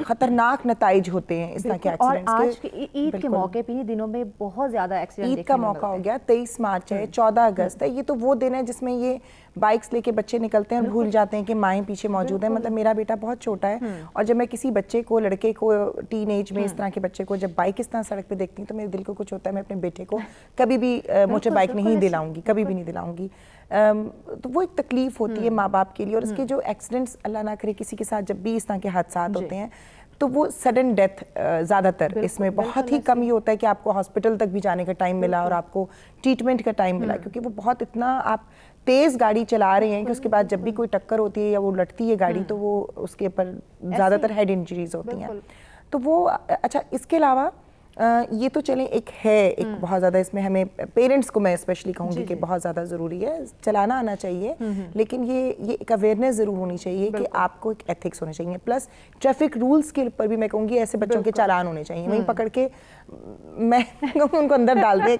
خطرناک نتائج ہوتے ہیں اس طرح کے ایکسیڈنٹس کے. اور آج کے عید کے موقع پہ انہیں دنوں میں بہت زیادہ ایکسیڈنٹ عید کا موقع ہو گیا, 23 مارچ ہے, 14 اگست ہے, یہ تو وہ دن ہے جس میں یہ بائکس لے کے بچے نکلتے ہیں اور بھول جاتے ہیں کہ مائیں پیچھے موجود ہیں. مطلب میرا بیٹا بہت چھوٹا ہے, اور جب میں کسی بچے کو, لڑکے کو, ٹین ایج میں اس طرح کے بچے کو جب بائک اس طرح سڑک پہ دیکھتی ہوں تو میرے دل کو کچھ ہوتا ہے. میں اپنے بیٹے کو کبھی بھی موٹر بائک نہیں دلاؤں گی, کبھی بھی نہیں دلاؤں گی. تو وہ ایک تکلیف ہوتی ہے ماں باپ کے لیے. اور اس کے جو ایکسیڈنٹس اللہ نہ کرے کسی کے ساتھ جب بھی اس طرح کے حادثات ہوتے ہیں تو وہ سڈن ڈیتھ زیادہ تر اس میں, بہت ہی کم یہ ہوتا ہے کہ آپ کو ہاسپٹل تک بھی جانے کا ٹائم ملا اور آپ کو ٹریٹمنٹ کا ٹائم ملا, کیونکہ وہ بہت اتنا آپ تیز گاڑی چلا رہے ہیں کہ اس کے بعد جب بھی کوئی ٹکر ہوتی ہے یا وہ لٹتی ہے گاڑی تو وہ اس کے اوپر زیادہ تر ہیڈ انجریز ہوتی ہیں. تو وہ اچھا, اس کے علاوہ یہ تو چلیں ایک ہے, ایک بہت زیادہ اس میں ہمیں پیرنٹس کو میں اسپیشلی کہوں گی کہ بہت زیادہ ضروری ہے, چلانا آنا چاہیے, لیکن یہ ایک اویئرنیس ضرور ہونی چاہیے کہ آپ کو ایک ایتھکس ہونے چاہیے. پلس ٹریفک رولز کے اوپر بھی میں کہوں گی ایسے بچوں کے چالان ہونے چاہیے, وہیں پکڑ کے میں ان کو اندر ڈال دیں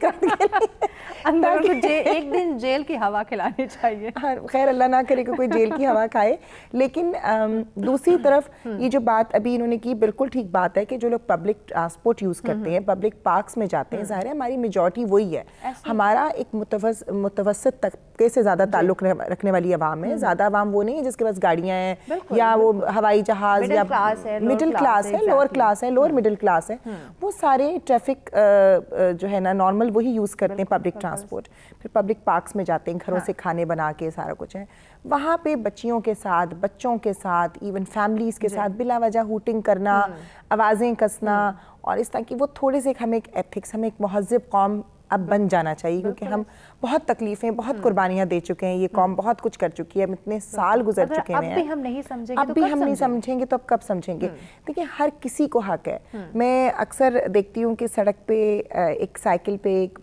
ایک دن جیل کی ہوا کھلانی چاہیے. خیر اللہ نہ کرے کہ کوئی جیل کی ہوا کھائے. لیکن دوسری طرف یہ جو بات ابھی انہوں نے کی بالکل ٹھیک بات ہے کہ جو لوگ پبلک ٹرانسپورٹ یوز کرتے ہیں, پبلک پارکس میں جاتے ہیں, ظاہر ہے ہماری میجورٹی وہی ہے, ہمارا ایک متوسط طبقے سے زیادہ تعلق رکھنے والی عوام ہے. زیادہ عوام وہ نہیں ہے جس کے پاس گاڑیاں ہیں یا وہ ہوائی جہاز یا مڈل کلاس ہے, لوور کلاس ہے, لوور مڈل کلاس ہے. وہ سارے ٹریفک جو ہے نا نارمل وہی یوز کرتے ہیں پبلک ٹرانسپورٹ. پھر پبلک پارکس میں جاتے ہیں, گھروں سے کھانے بنا کے سارا کچھ ہے, وہاں پہ بچیوں کے ساتھ, بچوں کے ساتھ, ایون فیملیز کے ساتھ بلا وجہ ہوٹنگ کرنا, آوازیں کسنا, اور اس طرح کی وہ تھوڑے سے ہمیں ایک ایتھکس, ہمیں ایک مہذب قوم اب بن جانا چاہیے, کیونکہ ہم بہت تکلیفیں, بہت قربانیاں دے چکے ہیں, یہ قوم بہت کچھ کر چکی ہے, اتنے سال گزر چکے ہیں. اب بھی ہم نہیں سمجھیں گے, اب بھی ہم نہیں سمجھیں گے تو اب کب سمجھیں گے. دیکھیں ہر کسی کو حق ہے. میں اکثر دیکھتی ہوں کہ سڑک پہ ایک سائیکل پہ ایک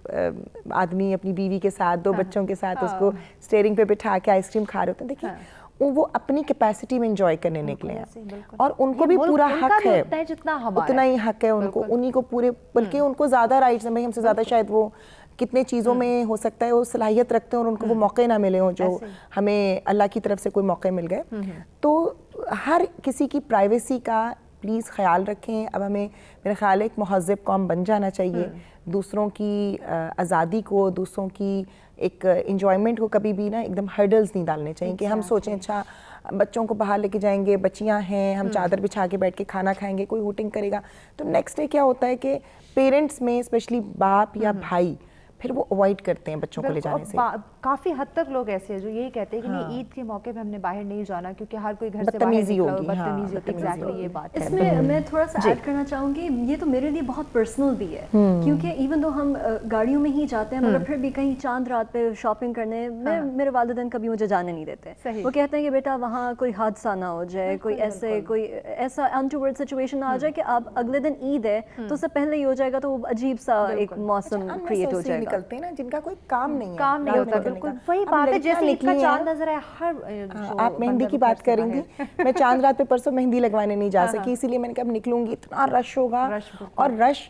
آدمی اپنی بیوی کے ساتھ, 2 بچوں کے ساتھ اس کو اسٹیئرنگ پہ بٹھا کے آئس کریم کھا رہے ہوتے ہیں. دیکھیں وہ اپنی کیپیسٹی میں انجوائے کرنے نکلے ہیں, اور ان کو بھی پورا حق ہے, اتنا ہی حق ہے ان کو, انہی کو پورے, بلکہ ان کو زیادہ رائٹس ہیں. ہم سے زیادہ شاید وہ کتنے چیزوں میں ہو سکتا ہے وہ صلاحیت رکھتے ہیں اور ان کو وہ موقع نہ ملے ہوں جو ہمیں اللہ کی طرف سے کوئی موقع مل گئے. تو ہر کسی کی پرائیویسی کا پلیز خیال رکھیں. اب ہمیں میرا خیال ہے ایک مہذب قوم بن جانا چاہیے. دوسروں کی آزادی کو, دوسروں کی ایک انجوائمنٹ کو کبھی بھی نا ایک دم ہرڈلز نہیں ڈالنے چاہیے کہ ہم سوچیں اچھا بچوں کو باہر لے کے جائیں گے, بچیاں ہیں, ہم چادر بچھا کے بیٹھ کے کھانا کھائیں گے, کوئی ہوٹنگ کرے گا, تو نیکسٹ ڈے کیا ہوتا ہے کہ پیرنٹس میں اسپیشلی باپ یا بھائی پھر وہ اوائڈ کرتے ہیں بچوں کو لے جانے سے. کافی حد تک لوگ ایسے ہیں جو یہی کہتے ہیں کہ نہیں عید کے موقع پہ ہم نے باہر نہیں جانا کیونکہ ہر کوئی گھر سے باہر نکلا ہو, بدتمیزی ہوتی ہے. ایگزیکٹلی یہ بات ہے. اس میں میں تھوڑا سا ایڈ کرنا چاہوں گی, یہ تو میرے لیے بہت پرسنل بھی ہے, کیونکہ ایون دو ہم گاڑیوں میں ہی جاتے ہیں مگر پھر بھی کہیں چاند رات پہ شاپنگ کرنے, میرے والدین کبھی مجھے جانے نہیں دیتے. وہ کہتے ہیں کہ بیٹا وہاں کوئی حادثہ نہ ہو جائے, کوئی ایسا انٹورڈ سچویشن آ جائے کہ آپ اگلے دن عید ہے تو اس سے پہلے ہی ہو جائے گا, تو وہ عجیب سا ایک موسم کریٹ ہو جائے گا. نکلتے ہیں نا جن کا کوئی کام نہیں ہوتا. بالکل وہی بات ہے جیسے عید کا چاند نظر ہے. ہر آپ مہندی کی بات کر رہی تھی, میں چاند رات پہ پرسوں مہندی لگوانے نہیں جا سکی, اسی لیے میں نے کہا اب نکلوں گی, اتنا رش ہوگا, اور رش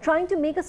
trying to make us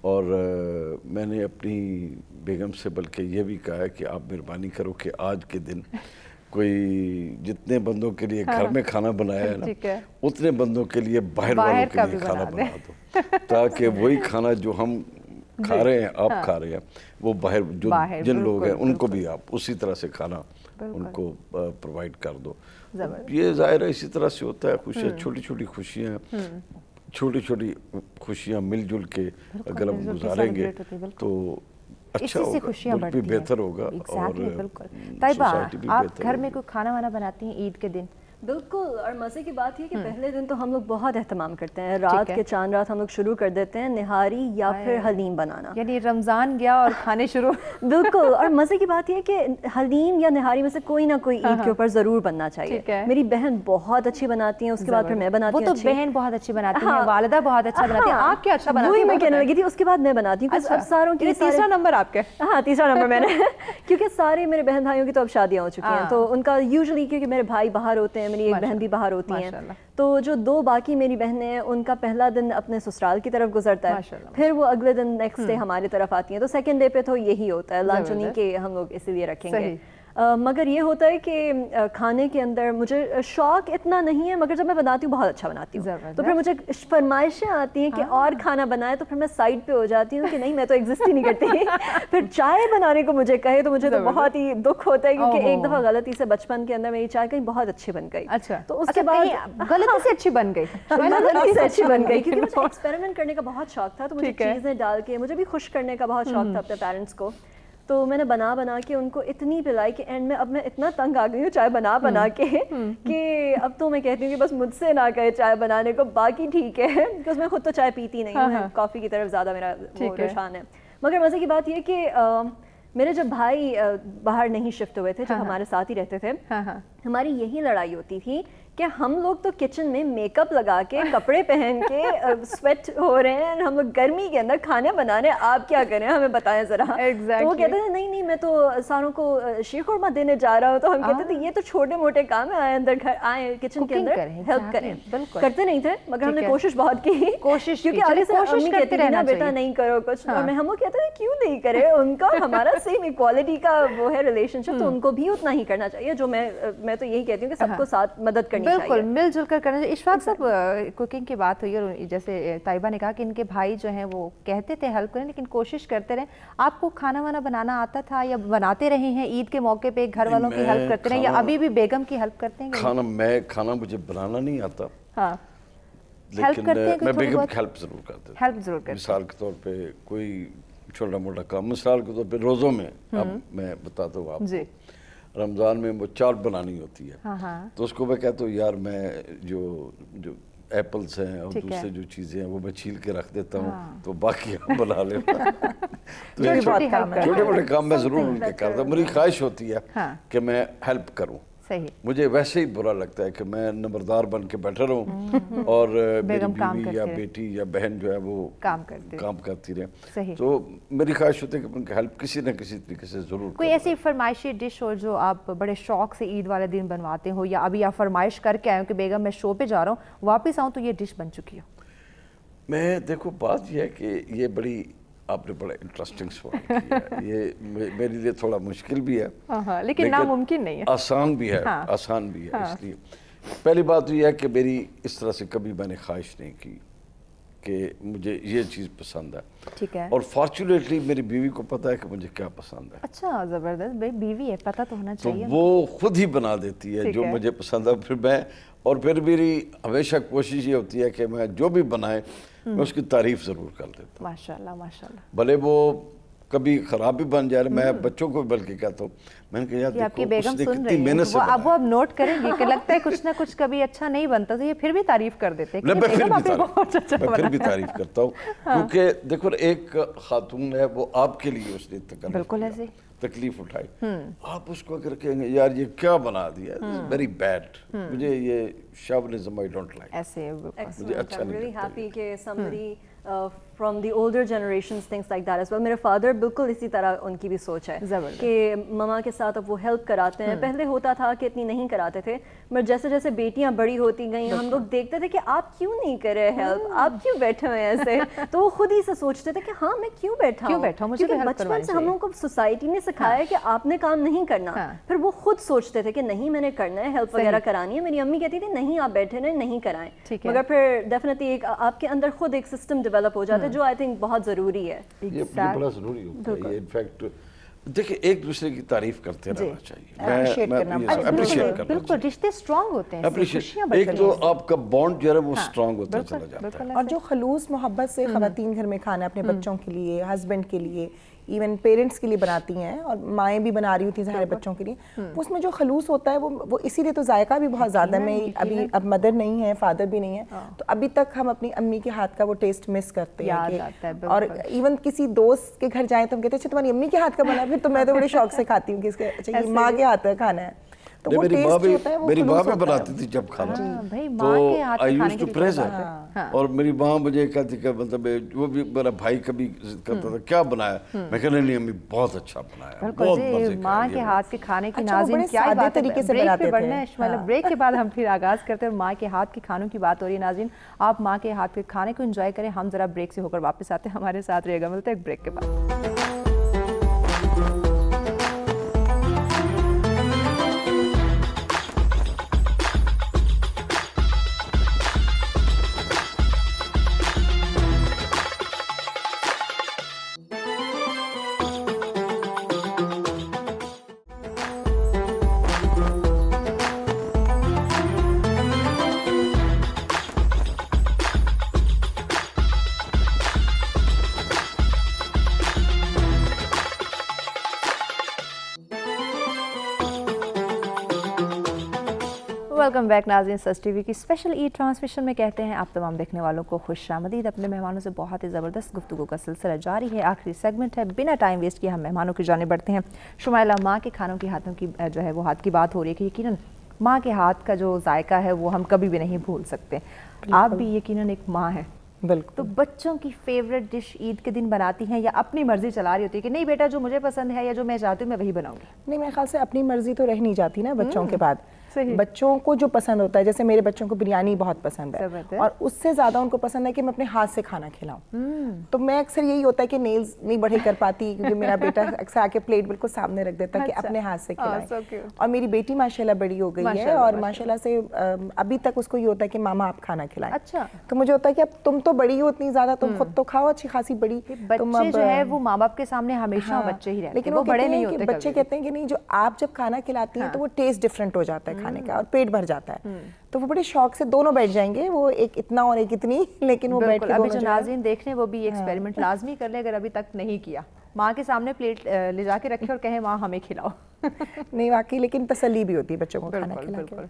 اور میں نے اپنی بیگم سے بلکہ یہ بھی کہا ہے کہ آپ مہربانی کرو کہ آج کے دن کوئی جتنے بندوں کے لیے گھر میں کھانا بنایا ہے نا اتنے بندوں کے لیے باہر والوں کے لیے کھانا بنا دو، تاکہ وہی کھانا جو ہم کھا رہے ہیں آپ کھا رہے ہیں وہ باہر جو جن لوگ ہیں ان کو بھی آپ اسی طرح سے کھانا ان کو پرووائڈ کر دو. یہ ظاہر ہے اسی طرح سے ہوتا ہے. خوشیاں چھوٹی چھوٹی خوشیاں چھوٹی چھوٹی خوشیاں مل جل کے اگر ہم گزاریں گے تو اچھا ہوگا، بھی بہتر ہوگا. اور طیبہ آپ گھر میں کوئی کھانا وانا بناتی ہیں عید کے دن؟ بالکل، اور مزے کی بات یہ کہ پہلے دن تو ہم لوگ بہت اہتمام کرتے ہیں، رات کے چاند رات ہم لوگ شروع کر دیتے ہیں نہاری یا پھر حلیم بنانا. یعنی رمضان گیا اور کھانے شروع. بالکل، اور مزے کی بات یہ کہ حلیم یا نہاری میں سے کوئی نہ کوئی عید کے اوپر ضرور بننا چاہیے. میری بہن بہت اچھی بناتی ہیں، اس کے بعد پھر میں بناتی ہوں. وہ تو بہن بہت اچھی بناتی ہیں، والدہ بہت اچھا بناتی ہیں، آپ کیا اچھا بناتی ہیں؟ وہی میں کہنے لگی تھی، اس کے بعد میں بناتی ہوں. اب ساروں کی تیسرا نمبر آپ کے. ہاں تیسرا نمبر میں نے، کیونکہ سارے میرے بہن بھائیوں کی تو اب شادیاں ہو چکی ہیں، تو ان کا یوزلی کیونکہ میرے بھائی باہر ہوتے ہیں، میری ایک بہن بھی باہر ہوتی ہیں، تو جو دو باقی میری بہنیں ہیں ان کا پہلا دن اپنے سسرال کی طرف گزرتا ہے، پھر وہ اگلے دن نیکسٹ ڈے ہماری طرف آتی ہیں. تو سیکنڈ ڈے پہ تو یہی ہوتا ہے، لنچ انہیں کے ہم لوگ اسی لیے رکھیں گے. مگر یہ ہوتا ہے کہ کھانے کے اندر مجھے شوق اتنا نہیں ہے، مگر جب میں بناتی ہوں بہت اچھا بناتی ہوں، تو پھر مجھے فرمائشیں آتی ہیں کہ اور کھانا بنائے، تو پھر میں سائڈ پہ ہو جاتی ہوں کہ نہیں میں تو ایگزسٹ ہی نہیں کرتی. پھر چائے بنانے کو مجھے کہے تو مجھے تو بہت ہی دکھ ہوتا ہے، کیونکہ ایک دفعہ غلطی سے بچپن کے اندر میری چائے کہیں بہت اچھی بن گئی. تو اس کے بعد غلطی سے اچھی بن گئی، غلطی سے اچھی بن گئی، کیونکہ مجھے ایکسپیریمنٹ کرنے کا بہت شوق تھا، تو مجھے چیزیں ڈال کے مجھے بھی خوش کرنے کا بہت شوق تھا اپنے پیرنٹس کو. تو میں نے بنا کے ان کو اتنی پلائی کہ اینڈ میں اب میں اتنا تنگ آ گئی ہوں چائے بنا کے کہ اب تو میں کہتی ہوں کہ بس مجھ سے نہ کہے چائے بنانے کو، باقی ٹھیک ہے، بیکاز میں خود تو چائے پیتی نہیں ہوں، کافی کی طرف زیادہ میرا رجحان ہے. مگر مزے کی بات یہ کہ میرے جب بھائی باہر نہیں شفٹ ہوئے تھے، جب ہمارے ساتھ ہی رہتے تھے، ہماری یہی لڑائی ہوتی تھی کہ ہم لوگ تو کچن میں میک اپ لگا کے کپڑے پہن کے سویٹ ہو رہے ہیں، ہم لوگ گرمی کے اندر کھانے بنا رہے ہیں، آپ کیا کریں ہمیں بتائیں ذرا. تو وہ کہتے تھے نہیں میں تو ساروں کو شیر خورما دینے جا رہا ہوں. تو ہم کہتے تھے یہ تو چھوٹے موٹے کام ہے، آئے اندر گھر آئے کچن کے اندر ہیلپ کریں. کرتے نہیں تھے مگر ہم نے کوشش بہت کی، کیونکہ آگے سے امی کہتی تھی نا بیٹا نہیں کرو کچھ، اور ہم وہ کہتے ہیں کیوں نہیں کرے، ان کا ہمارا سیم ایکوالٹی کا وہ ہے ریلیشن شپ، تو ان کو بھی اتنا ہی کرنا چاہیے جو میں تو یہی کہتی ہوں کہ سب کو ساتھ مدد کرنی چاہیے. بالکل مل جل کر کرنا چاہیے. اشفاق صاحب کوکنگ کی بات ہوئی اور جیسے طیبہ نے کہا کہ ان کے بھائی جو ہیں وہ کہتے تھے ہیلپ کریں لیکن کوشش کرتے رہے. آپ کو کھانا وانا بنانا آتا تھا یا بناتے رہے ہیں عید کے موقع پہ گھر والوں کی ہیلپ کرتے رہے یا ابھی بھی بیگم کی ہیلپ کرتے ہیں؟ کھانا مجھے بنانا نہیں آتا، ہاں لیکن میں بیگم کی ہیلپ ضرور کرتا ہوں. مثال کے طور پہ کوئی چھوٹا موٹا کام، مثال کے طور پہ روزوں میں اب میں بتاتا ہوں آپ کو، رمضان میں وہ چاٹ بنانی ہوتی ہے، تو اس کو میں کہتا ہوں یار میں جو ایپلس ہیں اور دوسرے جو چیزیں ہیں وہ میں چھیل کے رکھ دیتا ہوں، تو باقی آپ بنا لیتا. چھوٹے موٹے کام میں ضرور ان کے کرتا ہوں. میری خواہش ہوتی ہے کہ میں ہیلپ کروں. مجھے ویسے ہی برا لگتا ہے کہ میں نمبردار بن کے بیٹھا رہوں اور میری بیوی یا بیٹی یا بہن جو ہے وہ کام کرتی رہے. تو میری خواہش ہوتی ہے کہ ان کی ہیلپ کسی نہ کسی طریقے سے ضرور. کوئی ایسی فرمائشی ڈش ہو جو آپ بڑے شوق سے عید والے دن بنواتے ہو، یا ابھی آپ فرمائش کر کے آئے ہو کہ بیگم میں شو پہ جا رہا ہوں واپس آؤں تو یہ ڈش بن چکی ہو؟ میں دیکھو بات یہ ہے کہ یہ بڑی آپ نے بڑا انٹرسٹنگ سوال کیا ہے. یہ میرے لیے تھوڑا مشکل بھی ہے لیکن ناممکن نہیں ہے، آسان بھی ہے. اس لیے پہلی بات تو یہ ہے کہ میری اس طرح سے کبھی میں نے خواہش نہیں کی کہ مجھے یہ چیز پسند ہے. ٹھیک ہے. اور فارچونیٹلی میری بیوی کو پتا ہے کہ مجھے کیا پسند ہے. اچھا زبردست، بھائی بیوی ہے پتہ تو ہونا چاہیے. تو وہ خود ہی بنا دیتی ہے جو مجھے پسند ہے. پھر میری ہمیشہ کوشش یہ ہوتی ہے کہ میں جو بھی بنائے میں اس کی تعریف ضرور کر دیتا ہوں. ماشاءاللہ ماشاءاللہ. بھلے وہ کبھی خراب بھی بن جائے، میں بچوں کو بلکہ کہتا ہوں، میں نے کہا یار آپ کی بیگم سن رہی ہے، اب نوٹ کریں گے کہ لگتا ہے کچھ نہ کچھ کبھی اچھا نہیں بنتا تو یہ پھر بھی تعریف کر دیتے ہیں. میں پھر بھی تعریف کرتا ہوں، کیونکہ دیکھو ایک خاتون ہے وہ آپ کے لیے اس نے تکلیف اٹھائی، آپ اس کو اگر کہیں گے یار یہ کیا بنا دیا، ویری بیڈ، مجھے یہ شاونزم آئی ڈونٹ لائک، ایسے مجھے اچھا نہیں لگتا. کہ somebody from the older generations things like that as well. میرے فادر بالکل اسی طرح ان کی بھی سوچ ہے کہ مما کے ساتھ اب وہ ہیلپ کراتے ہیں. پہلے ہوتا تھا کہ اتنی نہیں کراتے تھے, مگر جیسے جیسے بیٹیاں بڑی ہوتی گئیں ہم لوگ دیکھتے تھے کہ آپ کیوں نہیں کر رہے ہیلپ, آپ کیوں بیٹھے ہوئے ایسے, تو وہ خود ہی سے سوچتے تھے کہ ہاں میں کیوں بیٹھا ہوں, کیونکہ بچپن سے ہم لوگوں کو سوسائٹی نے سکھایا ہے کہ آپ نے کام نہیں کرنا. پھر وہ خود سوچتے تھے کہ نہیں میں نے کرنا ہے, ہیلپ وغیرہ کرانی ہے. میری امی کہتی تھی نہیں آپ بیٹھے رہیں, نہیں کرائیں, مگر پھر ڈیفینیٹلی ایک آپ کے اندر خود ایک سسٹم ڈیولپ ہو جاتا ہے جو آئی تھنک بہت ضروری ہے. یہ بڑا ضروری ہوتا ہے. یہ انفیکٹ دیکھیں ایک دوسرے کی تعریف کرتے رہنا چاہیے, اپریشیٹ کرنا, بالکل رشتے اسٹرانگ ہوتے ہیں, ایک تو آپ کا بانڈ جو ہے وہ اسٹرانگ ہوتا چلا جاتا ہے. اور جو خلوص محبت سے خواتین گھر میں کھانا اپنے بچوں کے لیے, ہسبینڈ کے لیے, ایون پیرنٹس کے لیے بناتی ہیں, اور مائیں بھی بنا رہی ہوتی ہیں ظاہر بچوں کے لیے, اس میں جو خلوص ہوتا ہے وہ اسی لیے تو ذائقہ بھی بہت زیادہ ہے. میں ابھی اب مدر نہیں ہے, فادر بھی نہیں ہے, تو ابھی تک ہم اپنی امی کے ہاتھ کا وہ ٹیسٹ مس کرتے ہیں. اور ایون کسی دوست کے گھر جائیں تو ہم کہتے ہیں اچھا تمہاری امی کے ہاتھ کا بنا, پھر تو میں تو بڑے شوق سے کھاتی ہوں کہ اچھا یہ ماں کے ہاتھ کا کھانا ہے. میری ماں بھی بناتی تھی جب کھانا, تو آئی یوز ٹو پریز ہر, اور میری ماں مجھے کہتی کہ مطلب وہ بھی میرا بھائی کبھی کرتا تھا کیا بنایا, میں کہنے نہیں امی بہت اچھا بنایا, بہت مزے کا. ماں کے ہاتھ کے کھانے کی ناظرین کیا بات ہے. بریک پہ بڑھنا ہے, بریک کے بعد ہم پھر آغاز کرتے ہیں. ماں کے ہاتھ کے کھانوں کی بات ہو رہی ہے ناظرین, آپ ماں کے ہاتھ کے کھانے کو انجوائے کریں. ہم ذرا بریک سے ہو کر واپس آتے ہیں, ہمارے ساتھ رہے گا. ملتے ہیں ایک بریک کے بعد. ویلکم بیک ناظرین. سچ ٹی وی کی اسپیشل ای ٹرانسمیشن میں کہتے ہیں آپ تمام دیکھنے والوں کو خوش آمدید. اپنے مہمانوں سے بہت ہی زبردست گفتگو کا سلسلہ جاری ہے. آخری سیگمنٹ ہے, بنا ٹائم ویسٹ کیے ہم مہمانوں کی جانب بڑھتے ہیں. شمائلہ, ماں کے کھانوں کی ہاتھوں کی جو ہے وہ ہاتھ کی بات ہو رہی ہے کہ یقیناً ماں کے ہاتھ کا جو ذائقہ ہے وہ ہم کبھی بھی نہیں بھول سکتے. آپ بھی یقیناً ایک ماں ہیں, بالکل. تو بچوں کی فیوریٹ ڈش عید کے دن بناتی ہیں یا اپنی مرضی چلا رہی ہوتی ہے کہ نہیں بیٹا جو مجھے پسند ہے یا جو میں چاہتی ہوں میں وہی بناؤں گی؟ نہیں, میرے خیال سے اپنی مرضی تو رہ نہیں جاتی نا بچوں کے بعد. بچوں کو جو پسند ہوتا ہے, جیسے میرے بچوں کو بریانی بہت پسند ہے, اور اس سے زیادہ ان کو پسند ہے کہ میں اپنے ہاتھ سے کھانا کھلاؤں. تو میں اکثر یہی ہوتا ہے کہ نیلز نہیں بڑھے کر پاتی, کیونکہ میرا بیٹا اکثر آ کے پلیٹ بالکل سامنے رکھ دیتا ہے کہ اپنے ہاتھ سے کھلائیں. اور میری بیٹی ماشاءاللہ بڑی ہو گئی ہے, اور ماشاءاللہ سے ابھی تک اس کو یہ ہوتا ہے کہ ماما آپ کھانا کھلائیں. تو مجھے ہوتا ہے کہ اب تم تو بڑی ہو اتنی زیادہ, تم خود تو کھاؤ اچھی خاصی بڑی. بچے جو ہے وہ ماں باپ کے سامنے ہمیشہ بچے ہی رہتے ہیں, لیکن وہ بڑے نہیں ہوتے. بچے کہتے ہیں کہ نہیں, جو آپ جب کھانا کھلاتی ہیں تو وہ ٹیسٹ ڈفرینٹ ہو جاتا ہے کھانے کا, اور پیٹ بھر جاتا ہے. تو وہ بڑے شوق سے دونوں بیٹھ جائیں گے, وہ ایک اتنا اور ایک اتنی, لیکن وہ بیٹھ کے ابھی جو ناظرین دیکھ رہے ہیں وہ بھی ایکسپیریمنٹ لازمی کر لیں اگر ابھی تک نہیں کیا. ماں کے سامنے پلیٹ لے جا کے رکھے اور کہیں ماں ہمیں کھلاؤ. نہیں واقعی, لیکن تسلی بھی ہوتی ہے بچوں کو کھانا کھلا کے,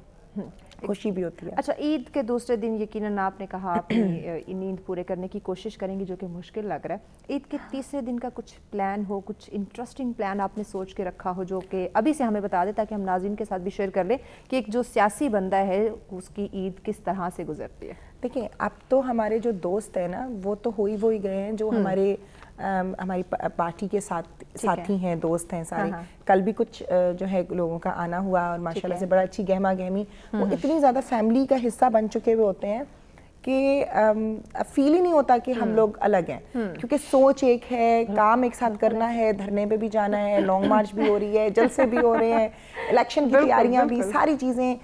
خوشی بھی ہوتی ہے. اچھا, عید کے دوسرے دن یقیناً آپ نے کہا اپنی نیند پورے کرنے کی کوشش کریں گی, جو کہ مشکل لگ رہا ہے. عید کے تیسرے دن کا کچھ پلان ہو, کچھ انٹرسٹنگ پلان آپ نے سوچ کے رکھا ہو جو کہ ابھی سے ہمیں بتا دیں تاکہ ہم ناظرین کے ساتھ بھی شیئر کر لیں کہ ایک جو سیاسی بندہ ہے اس کی عید کس طرح سے گزرتی ہے. دیکھیں, اب تو ہمارے جو دوست ہیں نا وہ تو ہو ہی گئے ہیں جو ہماری پارٹی کے ساتھی ہیں, دوست ہیں سارے. کل بھی کچھ جو ہے لوگوں کا آنا ہوا, اور ماشاءاللہ سے بڑا اچھی گہما گہمی, وہ اتنی زیادہ فیملی کا حصہ بن چکے ہوئے ہوتے ہیں کہ فیل ہی نہیں ہوتا کہ ہم لوگ الگ ہیں, کیونکہ سوچ ایک ہے, کام ایک ساتھ کرنا ہے, دھرنے پہ بھی جانا ہے, لانگ مارچ بھی ہو رہی ہے, جلسے بھی ہو رہے ہیں, الیکشن کی تیاریاں بھی, ساری چیزیں,